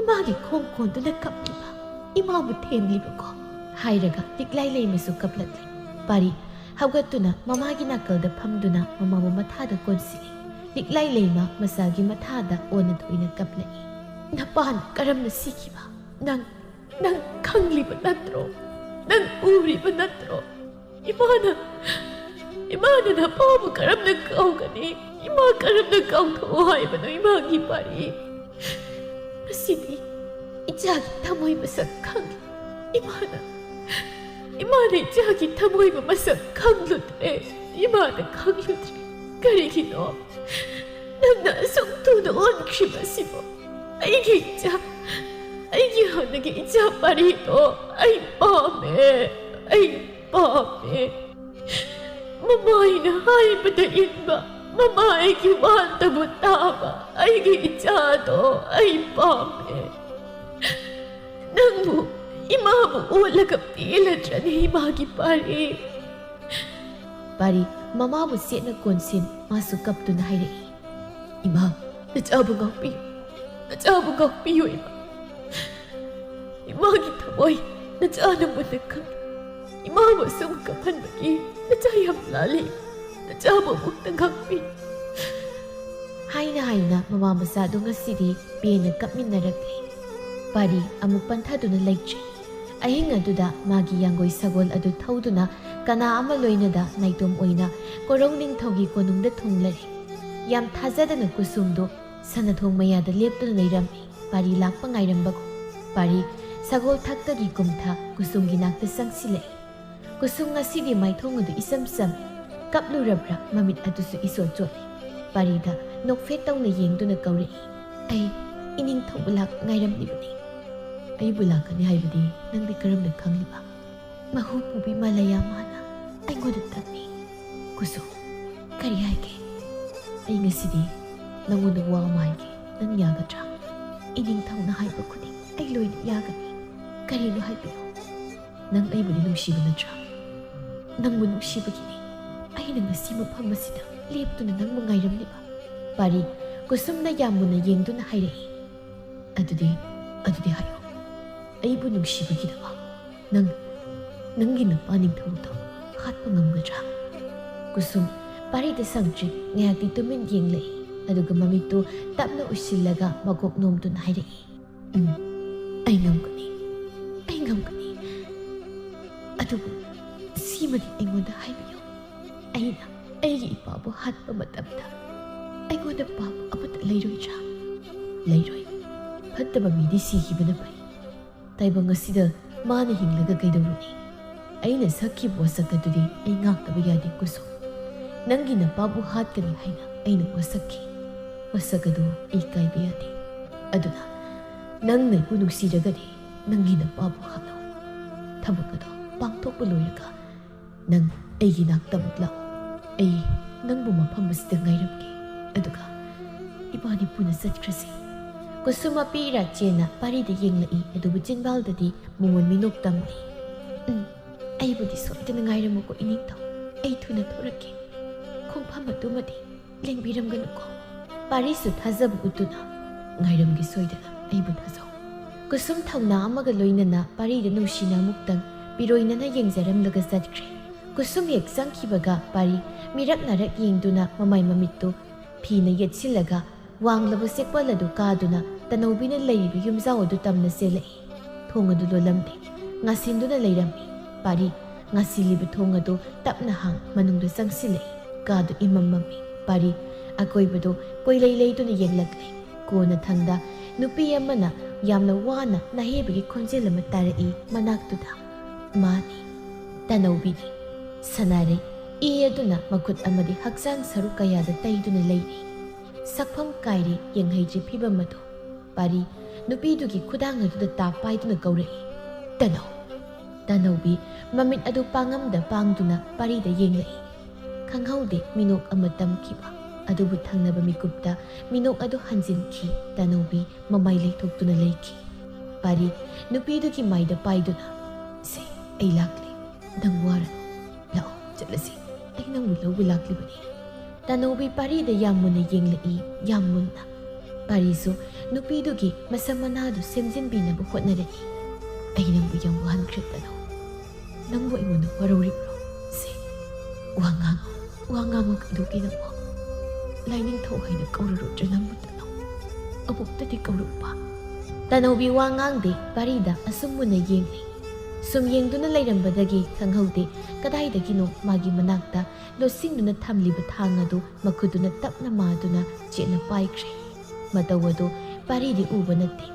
ꯏꯃꯥꯒꯤ ꯈꯣꯡ ꯀꯣꯟꯗꯨꯅ ꯀꯞꯂꯤꯕ, ꯏꯃꯥꯕు ꯊꯦꯝꯂꯤꯕꯀꯣ? ꯍꯥꯏꯔꯒ ꯂꯤꯛꯂꯥꯏ ꯂꯩꯃꯁꯨ ꯀꯞꯂꯛꯂꯤ. ꯄꯥꯔꯤ ꯍꯧꯒꯠꯇꯨꯅ ꯃꯃꯥꯒꯤ ꯅꯥꯀꯜꯗ ꯐꯝꯗꯨꯅ ꯃꯃꯥꯕꯨ ꯃꯊꯥꯗ ꯀꯣꯟꯁꯤꯜꯂꯤ. ꯂꯤꯛꯂꯥꯏ ꯂꯩꯃ ꯃꯆꯥꯒꯤ ꯃꯊꯥꯗ ꯑꯣꯟꯅ ꯇꯣꯏꯅ ꯀꯞꯂꯛꯏ. ꯅꯄꯥꯅ ꯀꯔꯝꯅ ꯁꯤꯈꯤꯕ ꯅꯪ ꯈꯪꯂꯤꯕ ꯅꯠꯇ꯭ꯔꯣ? ꯅꯪ ꯎꯔꯤꯕ ꯅꯠꯇ꯭ꯔꯣ? ꯏꯃꯥꯅ ꯅꯄꯥꯕꯨ ꯀꯔꯝꯅ ꯀꯥꯎꯒꯅꯤ? ꯏꯃꯥ ꯀꯔꯝꯅ ꯀꯥꯎꯊꯣꯛꯑꯣ ꯍꯥꯏꯕꯅꯣ ꯏꯃꯥꯒꯤ ꯄꯥꯔꯤ? ꯉꯁꯤꯗꯤ ꯏꯆꯥꯒꯤ ꯊꯃꯣꯏ ꯃꯁꯛ ꯈꯪꯂꯤ. ꯏꯃꯥꯅ ꯏꯆꯥꯒꯤ ꯊꯃꯣꯏꯕ ꯃꯁꯛ ꯈꯪꯂꯨꯗ꯭ꯔꯦ. ꯏꯃꯥꯅ ꯈꯪꯂꯨꯗ꯭ꯔꯦ. ꯀꯔꯤꯒꯤꯅꯣ ꯅꯪꯅ ꯑꯁꯨꯛ ꯊꯨꯅ ꯑꯣꯟꯈ꯭ꯔꯤꯕꯁꯤꯕꯣ? ꯑꯩꯒꯤ ꯍꯥꯟꯅꯒꯤ ꯏꯆꯥ ꯄꯥꯔꯤꯗꯣ ꯑꯩ ꯄꯥꯝꯃꯦ. ꯃꯃꯥꯏꯅ ꯍꯥꯏꯕꯗ ꯏꯟꯕ, ꯃꯃꯥ ꯑꯩꯒꯤ ꯋꯥꯇꯕꯨ ꯇꯥꯕ ꯑꯩꯒꯤ ꯏꯆꯥꯗꯣ ꯑꯩ ꯄꯥꯝꯃꯦ. ꯅꯪꯕꯨ 이마부 올라갑디라더니 이마기 빨리 빨리 마마부 셋나 꼰신 마수 깝두나 하이레 이마 나짜부 각비요 이마기 타보이 나짜는 못내칸 이마부 숨갑한 바기 나짜얌 랄리 나짜부 목단 각비 하이나 마마 마사도 ngasi디 비에나 깝민나rakli pari amuk panthaduna leikche ahing aduda magi yangoi sagol adu thauduna kana ama loinada naitom oina korongning thogi konungda thunglari ꯌꯥꯝ ꯊꯥꯖꯗꯅ ꯀꯨꯁꯨꯝꯗꯣ ꯁꯅꯊꯣꯡ ꯃꯌꯥꯗ ꯂꯦꯞꯇꯨꯅ ꯂꯩꯔꯝꯃꯤ ꯄꯥꯔꯤ ꯂꯥꯛꯄ ꯉꯥꯏꯔꯝꯕꯒꯨꯝ ꯄꯥꯔꯤ ꯁꯒꯣꯜ ꯊꯛꯇꯒꯤ ꯀꯨꯝꯊ ꯀꯨꯁꯨꯝꯒꯤ ꯅꯥꯛꯇ ꯆꯪꯁꯤꯜꯂꯛꯏ ꯀꯨꯁꯨꯝ ꯉꯁꯤꯗꯤ ꯃꯥꯏꯊꯣꯡ ꯑꯗꯨ ꯏꯆꯝ ꯆꯝꯃꯤ ꯀꯞꯂꯨꯔꯕ꯭ꯔꯥ ꯃꯃꯤꯠ ꯑꯗꯨꯁꯨ ꯏꯆꯣꯠ ꯆꯣꯠꯂꯤ ꯄꯥꯔꯤꯗ ꯅꯣꯛꯐꯦꯠ ꯇꯧꯅ ꯌꯦꯡꯗꯨꯅ ꯀꯧꯔꯛꯏ ꯑꯩ ꯏꯅꯤꯡꯊꯧꯕ ꯂꯥꯛꯄ ꯉꯥꯏꯔꯝꯂꯤꯕꯅꯤ ꯑꯩꯕꯨ ꯂꯥꯛꯀꯅꯤ ꯍꯥꯏꯕꯗꯤ ꯅꯪꯗꯤ ꯀꯔꯝꯅ ꯈꯪꯂꯤꯕ ꯃꯍꯨ ꯄꯨꯕꯤ ꯃꯂꯌꯥ ꯃꯥꯅ ꯑꯩꯉꯣꯟꯗ ꯇꯝꯃꯤ ꯀꯨꯁꯨꯝ ꯀꯔꯤ ꯍꯥꯏꯒꯦ ꯑꯩ ꯉꯁꯤꯗꯤ ꯅꯪꯉꯣꯟꯗ ꯋꯥ ꯑꯃ ꯍꯥꯏꯒꯦ ꯅꯪ ꯌꯥꯒꯗ꯭ꯔꯥ ꯏꯅꯤꯡꯊꯧꯅ ꯍꯥꯏꯕ ꯈꯨꯗꯤꯡ ꯑꯩ ꯂꯣꯏꯅ ꯌꯥꯒꯅꯤ ꯀꯔꯤꯅꯣ ꯍꯥꯏꯕꯤꯌꯨ ꯅꯪ ꯑꯩꯕꯨꯗꯤ ꯅꯨꯡꯁꯤꯕ ꯅꯠꯇ꯭ꯔꯥ ꯅꯪꯕꯨ ꯅꯨꯡꯁꯤꯕꯒꯤꯅꯤ ꯑꯩꯅ ꯉꯁꯤ ꯃꯐꯝ ꯑꯁꯤꯗ ꯂꯦꯞꯇꯨꯅ ꯅꯪꯕꯨ ꯉꯥꯏꯔꯝꯂꯤꯕ ꯄꯥꯔꯤ ꯀꯨꯁꯨꯝꯅ ꯌꯥꯝ ꯃꯨꯟꯅ ꯌꯦꯡꯗꯨꯅ ꯍꯥꯏꯔꯛꯏ ꯑꯗꯨꯗꯤ ꯍꯥꯏꯌꯣ ꯑꯩꯕꯨ ꯅꯨꯡꯁꯤꯕꯒꯤꯗꯃꯛ ꯅꯪꯒꯤ ꯅꯨꯄꯥ ꯅꯤꯡꯊꯧꯗꯣ ꯍꯥꯠꯄ ꯉꯝꯒꯗ꯭ꯔꯥ ꯀꯨꯁꯨꯝ ꯄꯥꯔꯤꯗ ꯁꯪꯇ꯭ꯔꯤꯛ ꯉꯥꯏꯍꯥꯛꯇꯤ ꯇꯨꯃꯤꯟ ꯌꯦꯡꯂꯛꯏ ꯑꯗꯨꯒ ꯃꯃꯤꯠꯇꯨ ꯇꯞꯅ ꯎꯏꯁꯤꯜꯂꯒ ꯃꯀꯣꯛ ꯅꯣꯝꯗꯨꯅ ꯍꯥꯏꯔꯛꯏ ꯑꯩ ꯉꯝꯒꯅꯤ ꯑꯗꯨꯕꯨ ꯁꯤꯃꯗꯤ ꯑꯩꯉꯣꯟꯗ ꯍꯥꯏꯕꯤꯌꯨ ꯑꯩꯅ ꯑꯩꯒꯤ ꯏꯄꯥꯕꯨ ꯍꯥꯠꯄ ꯃꯇꯝꯗ ꯑꯩꯉꯣꯟꯗ ꯄꯥꯞ ꯑꯃꯠꯇ ꯂꯩꯔꯣꯏꯗ꯭ꯔꯥ ꯂꯩꯔꯣꯏ ꯐꯠꯇꯕ ꯃꯤꯗꯤ ꯁꯤꯈꯤꯕꯅ ꯐꯩ ꯇꯥꯏꯕꯪ ꯑꯁꯤꯗ ꯃꯥꯅ ꯍꯤꯡꯂꯒ ꯀꯩꯗꯧꯔꯨꯅꯤ ꯑꯩꯅ ꯁꯛꯈꯤꯕ ꯋꯥꯁꯛ ꯑꯗꯨꯗꯤ ꯑꯩ ꯉꯥꯛꯇꯕ ꯌꯥꯗꯦ ꯀꯨꯁꯨꯝ ꯅꯪꯒꯤ ꯅꯄꯥꯕꯨ ꯍꯥꯠꯀꯅꯤ ꯍꯥꯏꯅ ꯑꯩꯅ ꯋꯥꯁꯛꯈꯤ ꯋꯥꯁꯛ ꯑꯗꯨ ꯑꯩ ꯀꯥꯏꯕ ꯌꯥꯗꯦ ꯑꯗꯨꯅ ꯅꯪꯅ ꯑꯩꯕꯨ ꯅꯨꯡꯁꯤꯔꯒꯗꯤ ꯅꯪꯒꯤ ꯅꯄꯥꯕꯨ ꯍꯥꯠꯂꯣ ꯊꯕꯛ ꯑꯗꯣ ꯄꯥꯡꯊꯣꯛꯄ ꯂꯣꯏꯔꯒ ꯅꯪ ꯑꯩꯒꯤ ꯅꯥꯛꯇ ꯑꯃꯨꯛ ꯂꯥꯛꯑꯣ ꯑꯩ ꯅꯪꯕు ꯃꯐꯝ ꯑꯁꯤꯗ ꯉꯥꯏꯔꯝꯒꯦ ꯑꯗꯨꯒ ꯏꯕꯥꯅꯤ ꯄꯨꯟꯅ ꯆꯠꯈ꯭ꯔꯁꯤ ꯀꯨꯁꯨꯝ ꯃꯄꯤ ꯏꯔꯥꯆꯦꯅ ꯄꯥꯔꯤꯗ ꯌꯦꯡꯂꯛꯏ ꯑꯗꯨꯕꯨ ꯆꯤꯟꯕꯥꯜꯗꯗꯤ ꯃꯉꯣꯟ ꯃꯤꯅꯣꯛ ꯇꯝꯂꯤ ꯑꯩꯕꯨꯗꯤ ꯁꯣꯏꯗꯅ ꯉꯥꯏꯔꯝꯃꯨꯀꯣ ꯏꯅꯤꯡꯊꯧ ꯑꯩ ꯊꯨꯅ ꯊꯣꯔꯛꯀꯦ ꯈꯣꯡꯐꯝ ꯑꯗꯨꯃꯗꯤ ꯂꯦꯡꯕꯤꯔꯝꯒꯅꯨꯀꯣ ꯄꯥꯔꯤꯁꯨ ꯊꯥꯖꯕ ꯎꯠꯇꯨꯅ ꯉꯥꯏꯔꯝꯒꯦ ꯁꯣꯏꯗꯅ ꯑꯩꯕꯨ ꯊꯥꯖꯧ ꯀꯨꯁꯨꯝ ꯊꯧꯅꯥ ꯑꯃꯒ ꯂꯣꯏꯅꯅ ꯄꯥꯔꯤꯗ ꯅꯨꯡꯁꯤꯅ ꯑꯃꯨꯛꯇꯪ ꯄꯤꯔꯣꯏꯅꯅ ꯌꯦꯡꯖꯔꯝꯂꯒ ꯆꯠꯈ꯭ꯔꯦ ꯀꯨꯁꯨꯝ ꯍꯦꯛ ꯆꯪꯈꯤꯕꯒ ꯄꯥꯔꯤ ꯃꯤꯔꯛ ꯅꯥꯔꯛ ꯌꯦꯡꯗꯨꯅ ꯃꯃꯥꯏ ꯃꯃꯤꯠꯇꯨ ꯐꯤꯅ ꯌꯦꯠꯁꯤꯜꯂꯒ ꯋꯥꯡꯂꯕ ꯆꯦꯛꯄꯜ ꯑꯗꯨ ꯀꯥꯗꯨꯅ ꯇꯅꯧꯕꯤꯅ ꯂꯩꯔꯤꯕ ꯌꯨꯝꯖꯥꯎ ꯑꯗꯨ ꯇꯝꯅ ꯆꯦꯜꯂꯛꯏ ꯊꯣꯡ ꯑꯗꯨ ꯂꯣꯜꯂꯝꯗꯦ ꯉꯥꯁꯤꯟꯗꯨꯅ ꯂꯩꯔꯝꯃꯤ ꯄꯥꯔꯤ ꯉꯥꯁꯤꯜꯂꯤꯕ ꯊꯣꯡ ꯑꯗꯨ ꯇꯞꯅ ꯃꯅꯨꯡꯗ ꯆꯪꯁꯤꯜꯂꯛꯏ ꯀꯥꯗꯨ ꯏꯃꯝ ꯃꯝꯃꯤ ꯄꯥꯔꯤ ꯑꯀꯣꯏꯕꯗꯨ ꯀꯣꯏꯂꯩ ꯂꯩꯗꯨꯅ ꯌꯦꯡꯂꯛꯂꯦ ꯀꯣꯟꯅ ꯊꯪꯗ ꯅꯨꯄꯤ ꯑꯃꯅ ꯌꯥꯝꯅ ꯋꯥꯅ ꯅꯍꯦꯕꯒꯤ ꯈꯣꯟꯖꯦꯜ ꯑꯃ ꯇꯥꯔꯛꯏ ꯃꯅꯥꯛꯇꯨꯗ ꯃꯥꯅꯤ ꯇꯅꯧꯕꯤꯅꯤ ꯁꯅꯥꯔꯩ ꯏ ꯑꯗꯨꯅ ꯃꯈꯨꯠ ꯑꯃꯗꯤ ꯍꯛꯆꯥꯡ ꯁꯔꯨꯛ ꯀꯌꯥꯗ ꯇꯩꯗꯨꯅ ꯂꯩꯔꯤ ꯁꯛꯐꯝ ꯀꯥꯏꯔꯤ ꯌꯦꯡꯍꯩꯗ꯭ꯔꯤ ꯐꯤꯕꯝ ꯑꯗꯨ ꯄꯥꯔꯤ ꯅꯨꯄꯤꯗꯨꯒꯤ ꯈꯨꯗꯥꯡ ꯑꯗꯨꯗ ꯇꯥꯞ ꯄꯥꯏꯗꯨꯅ ꯀꯧꯔꯛꯏ ꯇꯅꯧꯕꯤ ꯃꯃꯤꯠ ꯑꯗꯨ ꯄꯥꯡꯉꯝꯗ ꯄꯥꯡꯗꯨꯅ ꯄꯥꯔꯤꯗ ꯌꯦꯡꯂꯛꯏ ꯈꯪꯍꯧꯗꯦ ꯃꯤꯅꯣꯛ ꯑꯃ ꯇꯝꯈꯤꯕ ꯑꯗꯨꯕꯨ ꯊꯪꯅꯕ ꯃꯤꯀꯨꯞꯇ ꯃꯤꯅꯣꯛ ꯑꯗꯨ ꯍꯟꯖꯤꯟꯈꯤ ꯇꯅꯧꯕꯤ ꯃꯃꯥꯏ ꯂꯩꯊꯣꯛꯇꯨꯅ ꯂꯩꯈꯤ ꯄꯥꯔꯤ ꯅꯨꯄꯤꯗꯨꯒꯤ ꯃꯥꯏꯗ ꯄꯥꯏꯗꯨꯅ ꯁꯦ ꯑꯩ ꯂꯥꯛꯂꯦ ꯅꯪ ꯋꯥꯔꯅꯨ ꯂꯥꯛꯑꯣ ꯆꯠꯂꯁꯤ ꯑꯩ ꯅꯪꯕꯨ ꯂꯧꯕ ꯂꯥꯛꯂꯤꯕꯅꯤ ꯇꯅꯧꯕꯤ ꯄꯥꯔꯤꯗ ꯌꯥꯝ ꯃꯨꯟꯅ ꯌꯦꯡꯂꯛꯏ ꯌꯥꯝ ꯃꯨꯟꯅ ꯄꯥꯔꯤꯁꯨ ꯅꯨꯄꯤꯗꯨꯒꯤ ꯃꯁꯝ ꯃꯅꯥꯗꯨ ꯁꯦꯝꯖꯤꯟꯕꯤꯅꯕ ꯍꯣꯠꯅꯔꯛꯏ ꯑꯩ ꯅꯪꯕꯨ ꯌꯥꯝ ꯋꯥꯍꯟꯈ꯭ꯔꯦ ꯇꯅꯧ ꯅꯪꯕꯨ ꯑꯩꯉꯣꯟꯗ ꯋꯥꯔꯧꯔꯤꯕ꯭ꯔꯣ ꯁꯦ ꯋꯥ ꯉꯥꯡꯉꯣ ꯀꯩꯗꯧꯒꯦ ꯅꯪꯕꯨ ꯂꯥꯏꯅꯤꯡꯊꯧ ꯍꯥꯏꯅ ꯀꯧꯔꯔꯣꯏꯗ꯭ꯔꯥ ꯅꯪꯕꯨ ꯇꯅꯧ ꯑꯃꯨꯛꯇꯗꯤ ꯀꯧꯔꯛꯄ ꯇꯅꯧꯕꯤ ꯋꯥ ꯉꯥꯡꯗꯦ ꯄꯥꯔꯤꯗ ꯑꯁꯨꯝ ꯃꯨꯟꯅ ꯌꯦꯡꯂꯤ ꯁꯨꯝ ꯌꯦꯡꯗꯨꯅ ꯂꯩꯔꯝꯕꯗꯒꯤ ꯈꯪꯍꯧꯗꯦ ꯀꯗꯥꯏꯗꯒꯤꯅꯣ ꯃꯥꯒꯤ ꯃꯅꯥꯛꯇ ꯂꯣꯠꯁꯤꯟꯗꯨꯅ ꯊꯝꯂꯤꯕ ꯊꯥꯡ ꯑꯗꯨ ꯃꯈꯨꯠꯇꯨꯅ ꯇꯞꯅ ꯃꯥꯗꯨꯅ ꯆꯦꯠꯅ ꯄꯥꯏꯈ꯭ꯔꯦ ꯃꯇꯧ ꯑꯗꯨ ꯄꯥꯔꯤꯗꯤ ꯎꯕ ꯅꯠꯇꯦ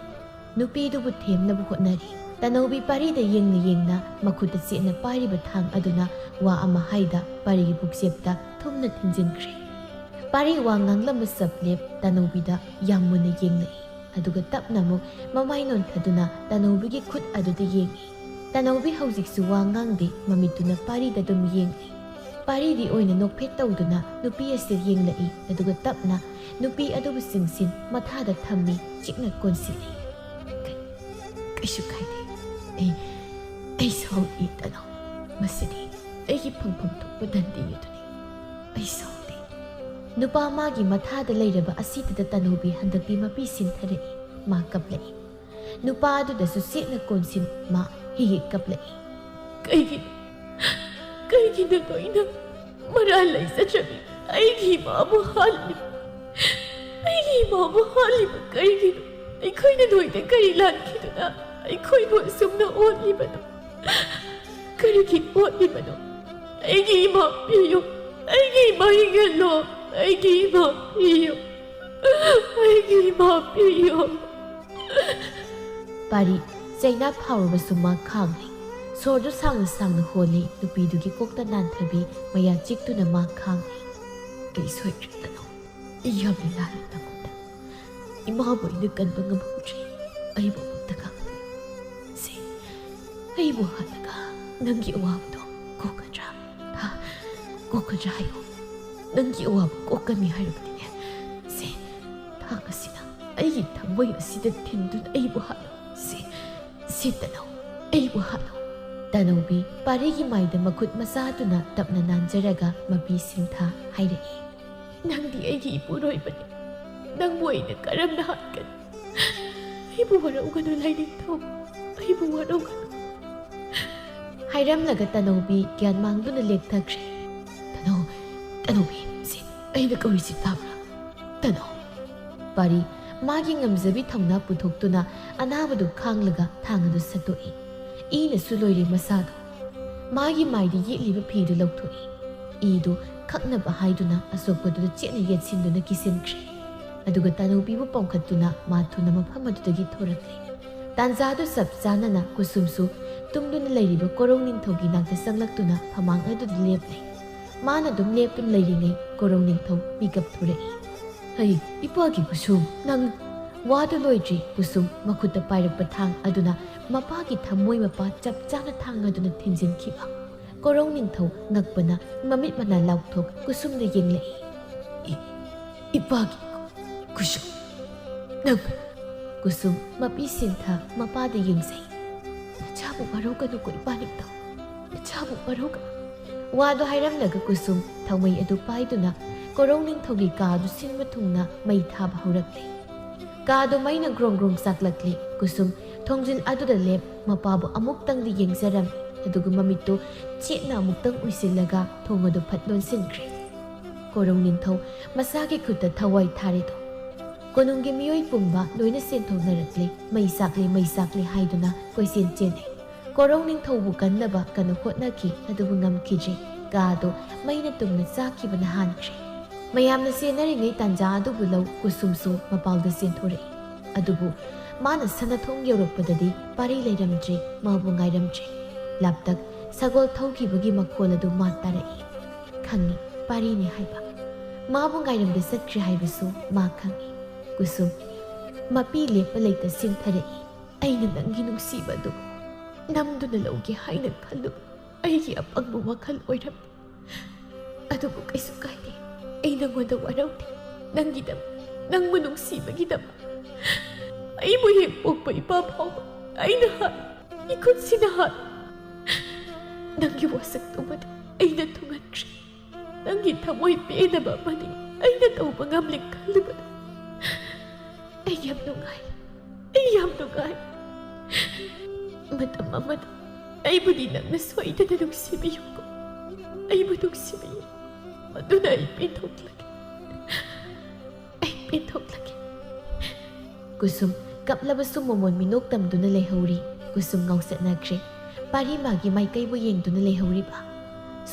ꯅꯨꯄꯤꯗꯨꯕꯨ ꯊꯦꯝꯅꯕ ꯍꯣꯠꯅꯔꯤ ꯇꯅꯧꯕꯤ ꯄꯥꯔꯤꯗ ꯌꯦꯡꯅ ꯃꯈꯨꯠꯇ ꯆꯦꯠꯅ ꯄꯥꯏꯔꯤꯕ ꯊꯥꯡ ꯑꯗꯨꯅ ꯋꯥ ꯑꯃ ꯍꯥꯏꯗ ꯄꯥꯔꯤꯒꯤ ꯄꯨꯛꯆꯦꯞꯇ ꯊꯨꯝꯅ ꯊꯤꯟꯖꯤꯟꯈ꯭ꯔꯦ ꯄꯥꯔꯤ ꯋꯥ ꯉꯥꯡꯂꯝꯕ ꯆꯞꯂꯦꯞ ꯇꯅꯧꯕꯤꯗ ꯌꯥꯝ ꯃꯨꯟꯅ ꯌꯦꯡꯂꯛꯏ ꯑꯗꯨꯒ ꯇꯞꯅ ꯑꯃꯨꯛ ꯃꯃꯥꯏ ꯅꯣꯟꯊꯗꯨꯅ ꯇꯅꯧꯕꯤꯒꯤ ꯈꯨꯠ ꯑꯗꯨꯗ ꯌꯦꯡꯉꯤ ꯇꯅꯧꯕꯤ ꯍꯧꯖꯤꯛꯁꯨ ꯋꯥ ꯉꯥꯡꯗꯦ ꯃꯃꯤꯠꯇꯨꯅ ꯄꯥꯔꯤꯗ ꯑꯗꯨꯝ ꯌꯦꯡꯂꯤ ꯄꯥꯔꯤꯗꯤ ꯑꯣꯏꯅ ꯅꯣꯛꯐꯦꯠ ꯇꯧꯗꯨꯅ ꯅꯨꯄꯤ ꯑꯁꯤꯗ ꯌꯦꯡꯂꯛꯏ ꯑꯗꯨꯒ ꯇꯞꯅ ꯅꯨꯄꯤ ꯑꯗꯨꯕꯨ ꯆꯤꯡꯁꯤꯟ ꯃꯊꯥꯗ ꯊꯝꯃꯤ ꯆꯤꯛꯅ ꯀꯣꯟꯁꯤꯜꯂꯤ ꯀꯩꯁꯨ ꯀꯥꯏꯗꯦ ꯑꯩ ꯁꯥꯎꯗꯦ ꯇꯅꯧ ꯃꯁꯤꯗꯤ ꯑꯩꯒꯤ ꯐꯪꯐꯝ ꯊꯣꯛꯄ ꯗꯟꯗꯤ ꯑꯗꯨꯅꯤ ꯑꯩ ꯁꯥꯎꯗꯦ ꯅꯨꯄꯥ ꯃꯥꯒꯤ ꯃꯊꯥꯗ ꯂꯩꯔꯕ ꯑꯁꯤꯗ ꯇꯅꯧꯕꯤ ꯍꯟꯗꯛꯇꯤ ꯃꯄꯤ ꯁꯤꯟꯊꯔꯛꯏ ꯃꯥ ꯀꯞꯂꯛꯏ ꯅꯨꯄꯥ ꯑꯗꯨꯗꯁꯨ ꯆꯦꯠꯅ ꯀꯣꯟꯁꯤꯟ ꯃꯥ ꯍꯤꯍꯤꯛ ꯀꯞꯂꯛꯏ ꯀꯩꯒꯤꯅꯣ ꯅꯣꯏꯅ ꯃꯔꯥꯜ ꯂꯩꯖꯗ꯭ꯔꯕꯤ ꯑꯩꯒꯤ ꯏꯃꯥꯕꯨ ꯍꯥꯠꯂꯤꯕ ꯀꯩꯒꯤꯅꯣ ꯑꯩꯈꯣꯏꯅ ꯅꯣꯏꯗ ꯀꯔꯤ ꯂꯥꯟꯈꯤꯗꯨꯅ ꯑꯩꯈꯣꯏꯕꯨ ꯑꯁꯨꯝꯅ ꯑꯣꯠꯂꯤꯕꯅꯣ ꯀꯔꯤꯒꯤ ꯑꯣꯠꯂꯤꯕꯅꯣ ꯑꯩꯒꯤ ꯏꯃꯥ ꯄꯤꯌꯨ ꯑꯩꯒꯤ ꯏꯃꯥ ꯍꯤꯡꯍꯜꯂꯣ ꯑꯩꯒꯤ ꯏꯃꯥ ꯄꯤꯌꯣ ꯑꯩꯒꯤ ꯏꯃꯥ ꯄꯤꯌꯣ ꯄꯥꯔꯤ ꯆꯩꯅꯥ ꯐꯥꯎꯔꯕꯁꯨ ꯃꯥ ꯈꯥꯡꯂꯤ ꯁꯣꯔꯗꯨ ꯁꯥꯡꯅ ꯁꯥꯡꯅ ꯍꯣꯜꯂꯤ ꯅꯨꯄꯤꯗꯨꯒꯤ ꯀꯣꯛꯇ ꯅꯥꯟꯊꯕꯤ ꯃꯌꯥ ꯆꯤꯛꯇꯨꯅ ꯃꯥ ꯈꯥꯡꯂꯤ ꯀꯩ ꯁꯣꯏꯗ꯭ꯔꯤꯕꯅꯣ ꯑꯩ ꯌꯥꯝꯅ ꯂꯥꯜꯂꯤ ꯅꯉꯣꯟꯗ ꯏꯃꯥꯕꯨ ꯑꯩꯅ ꯀꯟꯕ ꯉꯝꯍꯧꯗ꯭ꯔꯤ ꯑꯩꯕꯨ ꯑꯃꯨꯛꯇ ꯈꯪꯍꯜꯂꯤ ꯁꯤ ꯑꯩꯕꯨ ꯍꯥꯠꯂꯒ ꯅꯪꯒꯤ ꯑꯋꯥꯕꯗꯣ ꯀꯣꯛꯀꯗ꯭ꯔꯥ ꯀꯣꯛꯀꯗ꯭ꯔꯥ ꯍꯥꯏꯌꯣ ꯅꯪꯒꯤ ꯑꯋꯥꯕ ꯀꯣꯛꯀꯅꯤ ꯍꯥꯏꯔꯕꯗꯤꯅꯦ ꯁꯤ ꯊꯥꯡ ꯑꯁꯤꯅ ꯑꯩꯒꯤ ꯊꯃꯣꯏ ꯑꯁꯤꯗ ꯊꯤꯟꯗꯨꯅ ꯑꯩꯕꯨ ꯍꯥꯠꯂꯣ ꯁꯤ ꯇꯅꯧ ꯑꯩꯕꯨ ꯍꯥꯠꯂꯣ ꯇꯅꯧꯕꯤ ꯄꯥꯔꯤꯒꯤ ꯃꯥꯏꯗ ꯃꯈꯨꯠ ꯃꯆꯥꯗꯨꯅ ꯇꯞꯅ ꯅꯥꯟꯖꯔꯒ ꯃꯄꯤ ꯁꯤꯡꯊꯥ ꯍꯥꯏꯔꯛꯏ ꯅꯪꯗꯤ ꯑꯩꯒꯤ ꯏꯄꯨꯔꯣꯏꯕꯅꯤ ꯅꯪꯕꯨ ꯑꯩꯅ ꯀꯔꯝꯅ ꯍꯥꯠꯀꯅꯤ ꯑꯩꯕꯨ ꯋꯥꯔꯧꯒꯅꯨ ꯂꯥꯏꯅꯤꯡꯊꯧ ꯑꯩꯕꯨ ꯋꯥꯔꯧꯒꯅꯨ ꯍꯥꯏꯔꯝꯂꯒ ꯇꯅꯧꯕꯤ ꯒ꯭ꯌꯥꯟ ꯃꯥꯡꯗꯨꯅ ꯂꯦꯛꯊꯈ꯭ꯔꯦ ꯇꯅꯧꯕꯤ ꯁꯤ ꯑꯩꯅ ꯀꯧꯔꯤꯁꯤ ꯇꯥꯕ꯭ꯔꯥ ꯇꯅꯧ ꯄꯥꯔꯤ ꯃꯥꯒꯤ ꯉꯝꯖꯕꯤ ꯊꯧꯅꯥ ꯄꯨꯊꯣꯛꯇꯨꯅ ꯑꯅꯥꯕꯗꯨ ꯈꯥꯡꯂꯒ ꯊꯥꯡ ꯑꯗꯨ ꯁꯠꯇꯣꯛꯏ ꯏꯅꯁꯨ ꯂꯣꯏꯔꯦ ꯃꯁꯥꯗꯣ ꯃꯥꯒꯤ ꯃꯥꯏꯗ ꯌꯦꯠꯂꯤꯕ ꯐꯤꯗꯨ ꯂꯧꯊꯣꯛꯏ ꯏꯗꯨ ꯈꯛꯅꯕ ꯍꯥꯏꯗꯨꯅ ꯑꯁꯣꯛꯄꯗꯨꯗ ꯆꯦꯠꯅ ꯌꯦꯠꯁꯤꯟꯗꯨꯅ ꯀꯤꯁꯤꯟꯈ꯭ꯔꯦ ꯑꯗꯨꯒ ꯇꯅꯧꯕꯤꯕꯨ ꯄꯣꯝꯈꯠꯇꯨꯅ ꯃꯥ ꯊꯨꯅ ꯃꯐꯝ ꯑꯗꯨꯗꯒꯤ ꯊꯣꯔꯛꯂꯤ ꯇꯥꯟꯖꯥꯗꯨ ꯆꯞ ꯆꯥꯅꯅ ꯀꯨꯁꯨꯝꯁꯨ ꯇꯨꯝꯗꯨꯅ ꯂꯩꯔꯤꯕ ꯀꯣꯔꯧ ꯅꯤꯡꯊꯧꯒꯤ ꯅꯥꯛꯇ ꯆꯪꯂꯛꯇꯨꯅ ꯐꯃꯥꯡ ꯑꯗꯨꯗ ꯂꯦꯞꯂꯦ ꯃꯥꯅ ꯑꯗꯨꯝ ꯂꯦꯞꯇꯨꯅ ꯂꯩꯔꯤꯉꯩ ꯀꯣꯔꯧ ꯅꯤꯡꯊꯧ ꯃꯤꯀꯞ ꯊꯣꯔꯛꯏ ꯍꯩ ꯏꯄꯥꯒꯤ ꯀꯨꯁꯨꯝ ꯅꯪ ꯋꯥꯗꯨ ꯂꯣꯏꯗ꯭ꯔꯤ ꯀꯨꯁꯨꯝ ꯃꯈꯨꯠꯇ ꯄꯥꯏꯔꯛꯄ ꯊꯥꯡ ꯑꯗꯨꯅ ꯃꯄꯥꯒꯤ ꯊꯃꯣꯏ ꯃꯄꯥ ꯆꯞ ꯆꯥꯅ ꯊꯥꯡ ꯑꯗꯨꯅ ꯊꯤꯟꯖꯤꯟꯈꯤꯕ ꯀꯣꯔꯧ ꯅꯤꯡꯊꯧ ꯉꯛꯄꯅ ꯃꯃꯤꯠ ꯃꯅꯥ ꯂꯥꯎꯊꯣꯛ ꯀꯨꯁꯨꯝꯗ ꯌꯦꯡꯂꯛꯏ ꯏꯄꯥꯒꯤ ꯀꯨꯁꯨꯝ ꯅꯪ ꯀꯨꯁꯨꯝ ꯃꯄꯤ ꯁꯤꯟꯊꯥ ꯃꯄꯥꯗ ꯌꯦꯡꯖꯩ ꯅꯆꯥꯕꯨ ꯋꯥꯔꯧꯒꯅꯨꯀꯣ ꯏꯄꯥ ꯅꯤꯡꯊꯧ ꯅꯆꯥꯕꯨ ꯋꯥꯔꯧꯒꯅꯨ ꯋꯥꯗꯨ ꯍꯥꯏꯔꯝꯂꯒ ꯀꯨꯁꯨꯝ ꯊꯧꯃꯩ ꯑꯗꯨ ꯄꯥꯏꯗꯨꯅ ꯀꯣꯔꯧ ꯅꯤꯡꯊꯧꯒꯤ ꯀꯥꯗꯨ ꯁꯤꯟꯕ ꯊꯨꯡꯅ ꯃꯩ ꯊꯥꯕ ꯍꯧꯔꯛꯂꯤ ꯀꯥꯗꯨ ꯃꯩꯅ ꯒ꯭ꯔꯣꯡ ꯒ꯭ꯔꯣꯡ ꯆꯥꯛꯂꯛꯂꯤ ꯀꯨꯁꯨꯝ ꯊꯣꯡꯖꯤꯜ ꯑꯗꯨꯗ ꯂꯦꯞ ꯃꯄꯥꯕꯨ ꯑꯃꯨꯛꯇꯪꯗꯤ ꯌꯦꯡꯖꯔꯝꯃꯤ ꯑꯗꯨꯒ ꯃꯃꯤꯠꯇꯨ ꯆꯦꯠꯅ ꯑꯃꯨꯛꯇꯪ ꯎꯏꯁꯤꯜꯂꯒ ꯊꯣꯡ ꯑꯗꯨ ꯐꯠ ꯂꯣꯟꯁꯤꯟꯈ꯭ꯔꯦ ꯀꯣꯔꯧ ꯅꯤꯡꯊꯧ ꯃꯁꯥꯒꯤ ꯈꯨꯠꯇ ꯊꯋꯥꯏ ꯊꯥꯔꯤꯗꯣ ꯀꯣꯅꯨꯡꯒꯤ ꯃꯤꯑꯣꯏ ꯄꯨꯝꯕ ꯂꯣꯏꯅ ꯆꯦꯟꯊꯣꯛꯅꯔꯛꯂꯤ ꯃꯩ ꯆꯥꯛꯂꯤ ꯍꯥꯏꯗꯨꯅ ꯀꯣꯏꯆꯦꯟ ꯆꯦꯟꯅꯩ ꯀꯣꯔꯧ ꯅꯤꯡꯊꯧꯕꯨ ꯀꯟꯅꯕ ꯀꯟꯅ ꯍꯣꯠꯅꯈꯤ ꯑꯗꯨꯕꯨ ꯉꯝꯈꯤꯗ꯭ꯔꯦ ꯀꯥꯗꯣ ꯃꯩꯅ ꯇꯨꯝꯅ ꯆꯥꯛꯈꯤꯕꯅ ꯍꯥꯟꯈ꯭ꯔꯦ ꯃꯌꯥꯝꯅ ꯆꯦꯟꯅꯔꯤꯉꯩ ꯇꯥꯟꯖꯥ ꯑꯗꯨꯕꯨ ꯂꯧ ꯀꯨꯁꯨꯝꯁꯨ ꯃꯄꯥꯜꯗ ꯆꯦꯟꯊꯣꯔꯛꯏ ꯑꯗꯨꯕꯨ ꯃꯥꯅ ꯁꯅꯊꯣꯡ ꯌꯧꯔꯛꯄꯗꯗꯤ ꯄꯥꯔꯤ ꯂꯩꯔꯝꯗ꯭ꯔꯦ ꯃꯥꯕꯨ ꯉꯥꯏꯔꯝꯗ꯭ꯔꯦ ꯂꯥꯞꯇꯛ ꯁꯒꯣꯜ ꯊꯧꯈꯤꯕꯒꯤ ꯃꯈꯣꯜ ꯑꯗꯨ ꯃꯥ ꯇꯥꯔꯛꯏ ꯈꯪꯉꯤ ꯄꯥꯔꯤꯅꯤ ꯍꯥꯏꯕ ꯃꯥꯕꯨ ꯉꯥꯏꯔꯝꯗ ꯆꯠꯈ꯭ꯔꯦ ꯍꯥꯏꯕꯁꯨ ꯃꯥ ꯈꯪꯉꯤ ꯀꯨꯁꯨꯝ ꯃꯄꯤ ꯂꯦꯞꯄ ꯂꯩꯇ ꯆꯤꯡꯊꯔꯛꯏ ꯑꯩꯅ ꯅꯪꯒꯤ ꯅꯨꯡꯁꯤꯕ ꯑꯗꯨꯕꯨ ꯅꯝꯗꯨꯅ ꯂꯧꯒꯦ ꯍꯥꯏꯅ ꯈꯜꯂꯨꯕ ꯑꯩꯒꯤ ꯑꯄꯪꯕ ꯋꯥꯈꯜ ꯑꯣꯏꯔꯝꯃꯤ ꯑꯗꯨꯕꯨ ꯀꯩꯁꯨ ꯀꯥꯏꯗꯦ ꯑꯩ ꯅꯪꯉꯣꯟꯗ ꯋꯥꯔꯧꯗꯦ ꯅꯪꯒꯤꯗꯃꯛ ꯅꯪꯕꯨ ꯅꯨꯡꯁꯤꯕꯒꯤꯗꯃꯛ ꯑꯩꯕꯨ ꯍꯦꯛ ꯄꯣꯛꯄ ꯏꯄꯥ ꯐꯥꯎꯕ ꯑꯩꯅ ꯍꯥꯠ ꯏꯈꯨꯠꯁꯤꯅ ꯍꯥꯠ ꯅꯪꯒꯤ ꯋꯥꯁꯛꯇꯨꯃꯗꯤ ꯑꯩꯅ ꯊꯨꯡꯍꯟꯈ꯭ꯔꯦ ꯅꯪꯒꯤ ꯊꯃꯣꯏ ꯄꯦꯟꯅꯕ ꯑꯃꯅꯤ ꯑꯩꯅ ꯇꯧꯕ ꯉꯝꯂꯦ ꯈꯜꯂꯨꯕꯗ ꯑꯩ ꯌꯥꯝ ꯅꯨꯡꯉꯥꯏ ꯃꯇꯝ ꯑꯃꯗ ꯑꯩꯕꯨꯗꯤ ꯅꯪꯅ ꯁꯣꯏꯗꯅ ꯅꯨꯡꯁꯤꯕꯤꯌꯨꯀꯣ ꯑꯩꯕꯨ ꯅꯨꯡꯁꯤꯕꯤꯌꯨ ꯑꯗꯨꯅ ꯑꯩ ꯄꯦꯟꯊꯣꯛꯂꯒꯦ ꯀꯨꯁꯨꯝ ꯀꯞꯂꯕꯁꯨ ꯃꯃꯣꯟ ꯃꯤꯅꯣꯛ ꯇꯝꯗꯨꯅ ꯂꯩꯍꯧꯔꯤ ꯀꯨꯁꯨꯝ ꯉꯥꯎꯆꯠꯅꯈ꯭ꯔꯦ ꯄꯥꯔꯤ ꯃꯥꯒꯤ ꯃꯥꯏꯀꯩꯕꯨ ꯌꯦꯡꯗꯨꯅ ꯂꯩꯍꯧꯔꯤꯕ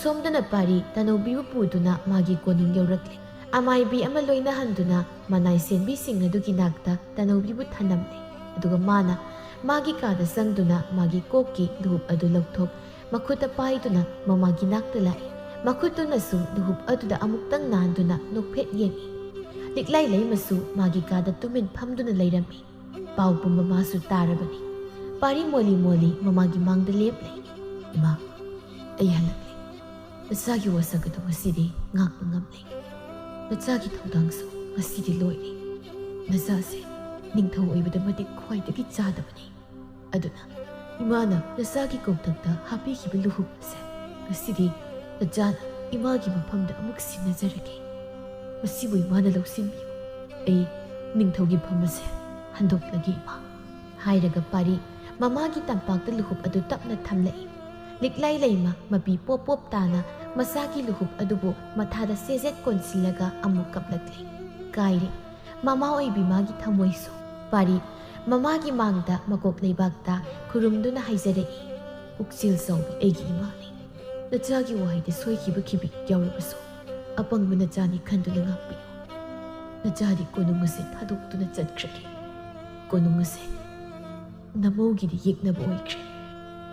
ꯁꯣꯝꯗꯅ ꯄꯥꯔꯤ ꯇꯅꯧꯕꯤꯕꯨ ꯄꯨꯗꯨꯅ ꯃꯥꯒꯤ ꯀꯣꯅꯨꯡ ꯌꯧꯔꯛꯂꯤ ꯑꯃꯥꯏꯕꯤ ꯑꯃ ꯂꯣꯏꯅꯍꯟꯗꯨꯅ ꯃꯅꯥꯏ ꯁꯦꯟꯕꯤꯁꯤꯡ ꯑꯗꯨꯒꯤ ꯅꯥꯛꯇ ꯇꯅꯧꯕꯤꯕꯨ ꯊꯅꯝꯂꯦ ꯑꯗꯨꯒ ꯃꯥꯅ ꯃꯥꯒꯤ ꯀꯥꯗ ꯆꯪꯗꯨꯅ ꯃꯥꯒꯤ ꯀꯣꯛꯀꯤ ꯂꯨꯍꯨꯞ ꯑꯗꯨ ꯂꯧꯊꯣꯛ ꯃꯈꯨꯠꯇ ꯄꯥꯏꯗꯨꯅ ꯃꯃꯥꯒꯤ ꯅꯥꯛꯇ ꯂꯥꯛꯏ ꯃꯈꯨꯠꯇꯨꯅꯁꯨ ꯂꯨꯍꯨꯞ ꯑꯗꯨꯗ ꯑꯃꯨꯛꯇꯪ ꯅꯥꯟꯗꯨꯅ ꯅꯣꯛꯐꯦꯠ ꯌꯦꯡꯏ ꯂꯤꯛꯂꯥꯏ ꯂꯩꯃꯁꯨ ꯃꯥꯒꯤ ꯀꯥꯗ ꯇꯨꯃꯤꯟ ꯐꯝꯗꯨꯅ ꯂꯩꯔꯝꯃꯤ ꯄꯥꯎ ꯄꯨꯝꯕ ꯃꯥꯁꯨ ꯇꯥꯔꯕꯅꯤ ꯄꯥꯔꯤ ꯃꯣꯂꯤ ꯃꯃꯥꯒꯤ ꯃꯥꯡꯗ ꯂꯦꯞꯂꯦ ꯏꯃꯥ ꯑꯩ ꯍꯜꯂꯛꯂꯦ ꯅꯆꯥꯒꯤ ꯋꯥꯁꯛ ꯑꯗꯨ ꯉꯁꯤꯗꯤ ꯉꯥꯛꯄ ꯉꯝꯂꯦ ꯅꯆꯥꯒꯤ ꯊꯧꯗꯥꯡꯁꯨ ꯉꯁꯤꯗꯤ ꯂꯣꯏꯔꯦ ꯅꯆꯥꯁꯦ ꯅꯤꯡꯊꯧ ꯑꯣꯏꯕꯗ ꯃꯇꯤꯛ ꯈ꯭ꯋꯥꯏꯗꯒꯤ ꯆꯥꯗꯕꯅꯤ ꯑꯗꯨꯅ ꯏꯃꯥꯅ ꯅꯆꯥꯒꯤ ꯀꯧꯇꯛꯇ ꯍꯥꯞꯄꯤꯈꯤꯕ ꯂꯨꯍꯨꯞ ꯑꯁꯦ ꯉꯁꯤꯗꯤ ꯅꯆꯥꯅ ꯏꯃꯥꯒꯤ ꯃꯐꯝꯗ ꯑꯃꯨꯛ ꯁꯤꯟꯅꯖꯔꯒꯦ ꯃꯁꯤꯕꯨ ꯏꯃꯥꯅ ꯂꯧꯁꯤꯟꯕꯤꯌꯨ ꯑꯩ ꯅꯤꯡꯊꯧꯒꯤ ꯐꯝ ꯑꯁꯦ ꯍꯟꯗꯣꯛꯂꯒꯦ ꯏꯃꯥ ꯍꯥꯏꯔꯒ ꯄꯥꯔꯤ ꯃꯃꯥꯒꯤ ꯇꯝꯄꯥꯛꯇ ꯂꯨꯍꯨꯞ ꯑꯗꯨ ꯇꯞꯅ ꯊꯝꯂꯛꯏ ꯂꯤꯛꯂꯥꯏ ꯂꯩꯃ ꯃꯄꯤ ꯄꯣꯞ ꯄꯣꯞ ꯇꯥꯅ ꯃꯆꯥꯒꯤ ꯂꯨꯍꯨꯞ ꯑꯗꯨꯕꯨ ꯃꯊꯥꯗ ꯁꯦꯖꯦꯠ ꯀꯣꯟꯁꯤꯜꯂꯒ ꯑꯃꯨꯛ ꯀꯞꯂꯛꯂꯤ ꯀꯥꯏꯔꯦ ꯃꯃꯥ ꯑꯣꯏꯕꯤ ꯃꯥꯒꯤ ꯊꯃꯣꯏꯁꯨ ꯄꯥꯔꯤ ꯃꯃꯥꯒꯤ ꯃꯥꯡꯗ ꯃꯀꯣꯛ ꯂꯩꯕꯥꯛꯇ ꯈꯨꯔꯨꯝꯗꯨꯅ ꯍꯥꯏꯖꯔꯛꯏ ꯄꯨꯛꯆꯦꯜ ꯆꯥꯎꯕꯤ ꯑꯩꯒꯤ ꯏꯃꯥꯅꯤ ꯅꯆꯥꯒꯤ ꯋꯥꯍꯩꯗ ꯁꯣꯏꯈꯤꯕ ꯈꯤꯕꯤ ꯌꯥꯎꯔꯕꯁꯨ ꯑꯄꯪꯕ ꯅꯆꯥꯅꯤ ꯈꯟꯗꯨꯅ ꯉꯥꯛꯄꯤꯌꯨ ꯅꯆꯥꯗꯤ ꯀꯣꯅꯨꯡ ꯑꯁꯦ ꯊꯥꯗꯣꯛꯇꯨꯅ ꯆꯠꯈ꯭ꯔꯒꯦ ꯀꯣꯅꯨꯡ ꯑꯁꯦ ꯅꯃꯧꯒꯤꯗꯤ ꯌꯦꯛꯅꯕ ꯑꯣꯏꯈ꯭ꯔꯦ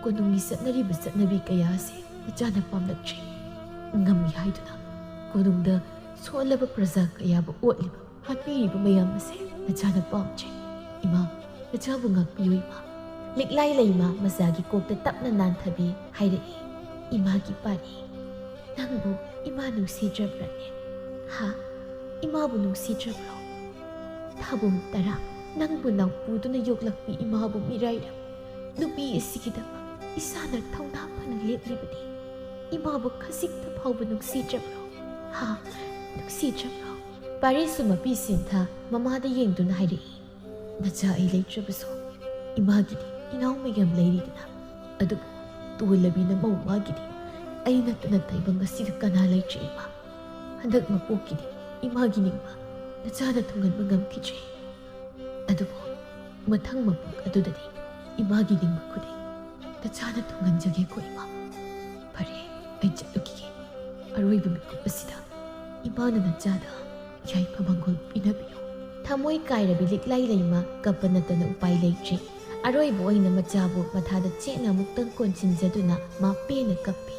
ꯀꯣꯅꯨꯡꯒꯤ ꯆꯠꯅꯔꯤꯕ ꯆꯠꯅꯕꯤ ꯀꯌꯥ ꯑꯁꯤ ꯅꯆꯥꯅ ꯄꯥꯝꯂꯛꯇ꯭ꯔꯦ ꯉꯝꯃꯤ ꯍꯥꯏꯗꯨꯅ ꯀꯣꯅꯨꯡꯗ ꯁꯣꯜꯂꯕ ꯄ꯭ꯔꯖꯥ ꯀꯌꯥꯕꯨ ꯑꯣꯠꯂꯤꯕ ꯍꯥꯠꯄꯤꯔꯤꯕ ꯃꯌꯥꯝ ꯑꯁꯦ ꯅꯆꯥꯅ ꯄꯥꯝꯗ꯭ꯔꯦ ꯏꯃꯥ ꯅꯆꯥꯕꯨ ꯉꯥꯛꯄꯤꯌꯨ ꯏꯃꯥ ꯂꯤꯛꯂꯥꯏ ꯂꯩꯃ ꯃꯆꯥꯒꯤ ꯀꯣꯛꯇ ꯇꯞꯅ ꯅꯥꯟꯊꯕꯤ ꯍꯥꯏꯔꯛꯏ ꯏꯃꯥꯒꯤ ꯄꯥꯔꯤ ꯅꯪꯕꯨ ꯏꯃꯥ ꯅꯨꯡꯁꯤꯗ꯭ꯔꯕ꯭ꯔꯅꯦ ꯍꯥ ꯏꯃꯥꯕꯨ ꯅꯨꯡꯁꯤꯗ꯭ꯔꯕ꯭ꯔꯣ ꯊꯥꯕꯨꯝ ꯇꯔꯥ ꯅꯪꯕꯨ ꯅꯥꯎꯄꯨꯗꯨꯅ ꯌꯣꯛꯂꯛꯄꯤ ꯏꯃꯥꯕꯨ ꯃꯤꯔꯥꯏꯔꯝ ꯅꯨꯄꯤ ꯑꯁꯤꯒꯤꯗꯃꯛ ꯏꯁꯥꯅ ꯊꯧꯅꯥ ꯐꯅ ꯂꯦꯞꯂꯤꯕꯅꯤ ꯏꯃꯥꯕꯨ ꯈꯖꯤꯛꯇ ꯐꯥꯎꯕ ꯅꯨꯡꯁꯤꯗ꯭ꯔꯕ꯭ꯔꯣ ꯍꯥ ꯅꯨꯡꯁꯤꯗ꯭ꯔꯕ꯭ꯔꯣ ꯄꯥꯔꯤꯁꯨ ꯃꯄꯤ ꯁꯤꯟꯊ ꯃꯃꯥꯗ ꯌꯦꯡꯗꯨꯅ ꯍꯥꯏꯔꯛꯏ ꯅꯆꯥ ꯑꯩ ꯂꯩꯇ꯭ꯔꯕꯁꯨ ꯏꯃꯥꯒꯤꯗꯤ ꯏꯅꯥꯎ ꯃꯌꯥꯝ ꯂꯩꯔꯤꯗꯅ ꯑꯗꯨꯕꯨ ꯇꯣꯜꯂꯕꯤꯅ ꯃꯧ ꯃꯥꯒꯤꯗꯤ ꯑꯩ ꯅꯠꯇꯅ ꯇꯥꯏꯕꯪ ꯑꯁꯤꯗ ꯀꯅꯥ ꯂꯩꯇ꯭ꯔꯦ ꯏꯃꯥ ꯍꯟꯗꯛ ꯃꯄꯣꯛꯀꯤꯗꯤ ꯏꯃꯥꯒꯤ ꯅꯤꯡꯕ ꯅꯆꯥꯅ ꯊꯨꯡꯍꯟꯕ ꯉꯝꯈꯤꯗ꯭ꯔꯦ ꯑꯗꯨꯕꯨ ꯃꯊꯪ ꯃꯄꯣꯛ ꯑꯗꯨꯗꯗꯤ ꯏꯃꯥꯒꯤ ꯅꯤꯡꯕ ꯈꯨꯗꯤꯡ ꯅꯆꯥꯅ ꯊꯨꯡꯍꯟꯖꯒꯦꯀꯣ ꯏꯃꯥ ꯐꯔꯦ ꯑꯩ ꯆꯠꯂꯨꯈꯤꯒꯦ ꯑꯔꯣꯏꯕ ꯃꯤꯀꯨꯞ ꯑꯁꯤꯗ ꯏꯃꯥꯅ ꯅꯆꯥꯗ ꯌꯥꯏꯐ ꯃꯪꯒꯣꯜ ꯄꯤꯅꯕꯤꯌꯨ ꯊꯃꯣꯏ ꯀꯥꯏꯔꯕꯤ ꯂꯤꯛꯂꯥꯏ ꯂꯩꯃ ꯀꯞꯄ ꯅꯠꯇꯅ ꯎꯄꯥꯏ ꯂꯩꯇ꯭ꯔꯤ ꯑꯔꯣꯏꯕ ꯑꯣꯏꯅ ꯃꯆꯥꯕꯨ ꯃꯊꯥꯗ ꯆꯦꯠꯅ ꯑꯃꯨꯛꯇꯪ ꯀꯣꯟꯁꯤꯟꯖꯗꯨꯅ ꯃꯥ ꯄꯦꯟꯅ ꯀꯞꯄꯤ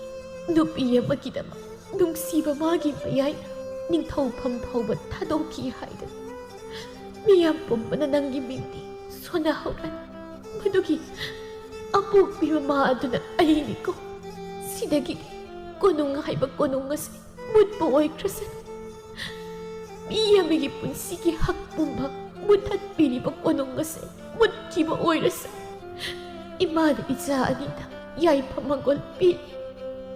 ꯅꯨꯄꯤ ꯑꯃꯒꯤꯗꯃꯛ ꯅꯨꯡꯁꯤꯕ ꯃꯥꯒꯤ ꯃꯌꯥꯏꯅ ꯅꯤꯡꯊꯧꯐꯝ ꯐꯥꯎꯕ ꯊꯥꯗꯣꯛꯈꯤ ꯍꯥꯏꯗꯅ ꯃꯤꯌꯥꯝ ꯄꯨꯝꯕꯅ ꯅꯪꯒꯤ ꯃꯤꯡꯗꯤ ꯁꯣꯟꯅꯍꯧꯔꯅꯤ ꯃꯗꯨꯒꯤ ꯑꯄꯣꯛꯄꯤ ꯃꯃꯥ ꯑꯗꯨꯅ ꯑꯩꯅꯤꯀꯣ ꯁꯤꯗꯒꯤꯗꯤ ꯀꯣꯅꯨꯡ ꯍꯥꯏꯕ ꯀꯣꯅꯨꯡ ꯑꯁꯤ ꯃꯨꯠꯄ ꯑꯣꯏꯈ꯭ꯔꯁꯅꯨ ꯃꯤ ꯑꯃꯒꯤ ꯄꯨꯟꯁꯤꯒꯤ ꯍꯛ ꯄꯨꯝꯕ ꯃꯨꯠꯊꯠꯄꯤꯔꯤꯕ ꯀꯣꯅꯨꯡ ꯑꯁꯦ ꯃꯨꯠꯈꯤꯕ ꯑꯣꯏꯔꯁꯨ ꯏꯃꯥꯅ ꯏꯆꯥ ꯑꯅꯤꯗ ꯌꯥꯏꯐ ꯃꯪꯒꯣꯜ ꯄꯤꯔꯤ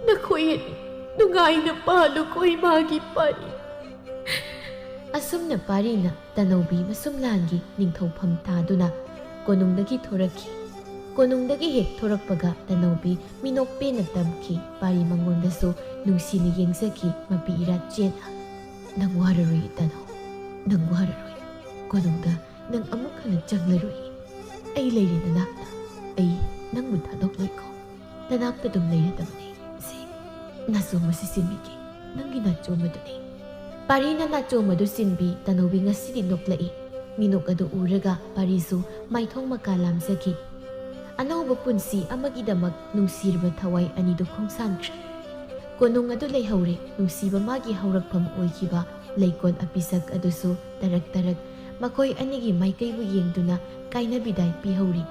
ꯅꯈꯣꯏ ꯑꯅꯤ ꯅꯨꯡꯉꯥꯏꯅ ꯄꯥꯜꯂꯨꯀꯣ ꯏꯃꯥꯒꯤ ꯄꯥꯔꯤ ꯑꯁꯨꯝꯅ ꯄꯥꯔꯤꯅ ꯇꯅꯧꯕꯤ ꯃꯁꯨꯝꯂꯥꯟꯒꯤ ꯅꯤꯡꯊꯧꯐꯝ ꯇꯥꯗꯨꯅ ꯀꯣꯅꯨꯡꯗꯒꯤ ꯊꯣꯔꯛꯈꯤ ꯀꯣꯅꯨꯡꯗꯒꯤ ꯍꯦꯛ ꯊꯣꯔꯛꯄꯒ ꯇꯅꯧꯕꯤ ꯃꯤꯅꯣꯛ ꯄꯦꯟꯅ ꯇꯝꯈꯤ ꯄꯥꯔꯤ ꯃꯉꯣꯟꯗꯁꯨ ꯅꯨꯡꯁꯤꯅ ꯌꯦꯡꯖꯈꯤ ꯃꯄꯤ ꯏꯔꯥꯠ ꯆꯦꯟꯅ ꯅꯪ ꯋꯥꯔꯔꯣꯏ ꯇꯅꯧ ꯅꯪ ꯋꯥꯔꯔꯣꯏ ꯀꯣꯅꯨꯡꯗ ꯅꯪ ꯑꯃꯨꯛ ꯍꯟꯅ ꯆꯪꯂꯔꯣꯏ ꯑꯩ ꯂꯩꯔꯤ ꯅꯅꯥꯛꯇ ꯑꯩ ꯅꯪꯕꯨ ꯊꯥꯗꯣꯛꯂꯣꯏꯀꯣ ꯅꯅꯥꯛꯇ ꯑꯗꯨꯝ ꯂꯩꯔꯗꯕꯅꯤ ꯁꯤ ꯅꯥꯆꯣꯝ ꯑꯁꯤ ꯆꯤꯟꯕꯤꯒꯦ ꯅꯪꯒꯤ ꯅꯥꯆꯣꯝ ꯑꯗꯨꯅꯤ ꯄꯥꯔꯤꯅ ꯅꯥꯆꯣꯝ ꯑꯗꯨ ꯆꯤꯟꯕꯤ ꯇꯅꯧꯕꯤ ꯉꯁꯤꯗꯤ ꯅꯣꯛꯂꯛꯏ ꯃꯤꯅꯣꯛ ꯑꯗꯨ ꯎꯔꯒ ꯄꯥꯔꯤꯁꯨ ꯃꯥꯏꯊꯣꯡ ꯃꯀꯥ ꯂꯥꯝꯖꯈꯤ ꯑꯅꯧꯕ ꯄꯨꯟꯁꯤ ꯑꯃꯒꯤꯗꯃꯛ ꯅꯨꯡꯁꯤꯔꯕ ꯊꯋꯥꯏ ꯑꯅꯤꯗꯨ ꯈꯣꯡꯁꯥꯟꯈ꯭ꯔꯦ ꯀꯣꯅꯨꯡ ꯑꯗꯨ ꯂꯩꯍꯧꯔꯦ ꯅꯨꯡꯁꯤꯕ ꯃꯥꯒꯤ ꯍꯧꯔꯛꯐꯝ ꯑꯣꯏꯈꯤꯕ ꯂꯩꯀꯣꯜ ꯑꯄꯤꯁꯛ ꯑꯗꯨꯁꯨ ꯇꯔꯛ ꯇꯔꯛ ꯃꯈꯣꯏ ꯑꯅꯤꯒꯤ ꯃꯥꯏꯀꯩꯕꯨ ꯌꯦꯡꯗꯨꯅ ꯀꯥꯏꯅꯕꯤꯗꯥꯏ ꯄꯤꯍꯧꯔꯤ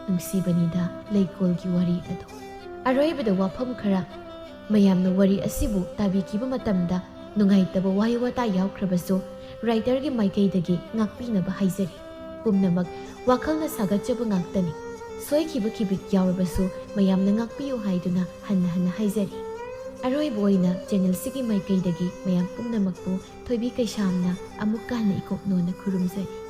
ꯅꯨꯡꯁꯤꯕꯅꯤꯗ ꯂꯩꯀꯣꯜꯒꯤ ꯋꯥꯔꯤ ꯑꯗꯨ ꯑꯔꯣꯏꯕꯗ ꯋꯥꯐꯝ ꯈꯔ ꯃꯌꯥꯝꯅ ꯋꯥꯔꯤ ꯑꯁꯤꯕꯨ ꯇꯥꯕꯤꯈꯤꯕ ꯃꯇꯝꯗ ꯅꯨꯡꯉꯥꯏꯇꯕ ꯋꯥꯍꯩ ꯋꯥꯇꯥ ꯌꯥꯎꯈ꯭ꯔꯕꯁꯨ ꯔꯥꯏꯇꯔꯒꯤ ꯃꯥꯏꯀꯩꯗꯒꯤ ꯉꯥꯛꯄꯤꯅꯕ ꯍꯥꯏꯖꯔꯤ ꯄꯨꯝꯅꯃꯛ ꯋꯥꯈꯜꯅ ꯁꯥꯒꯠꯆꯕ ꯉꯥꯛꯇꯅꯤ ꯁꯣꯏꯈꯤꯕ ꯈꯤꯕꯤꯛ ꯌꯥꯎꯔꯕꯁꯨ ꯃꯌꯥꯝꯅ ꯉꯥꯛꯄꯤꯌꯨ ꯍꯥꯏꯗꯨꯅ ꯍꯟꯅ ꯍꯟꯅ ꯍꯥꯏꯖꯔꯤ ꯑꯔꯣꯏꯕ ꯑꯣꯏꯅ ꯆꯦꯅꯦꯜꯁꯤꯒꯤ ꯃꯥꯏꯀꯩꯗꯒꯤ ꯃꯌꯥꯝ ꯄꯨꯝꯅꯃꯛꯄꯨ ꯊꯣꯏꯕꯤ ꯀꯩꯁꯥꯝꯅ ꯑꯃꯨꯛꯀ ꯍꯟꯅ ꯏꯀꯣꯛ ꯅꯣꯟꯅ ꯈꯨꯔꯨꯝꯖꯔꯤ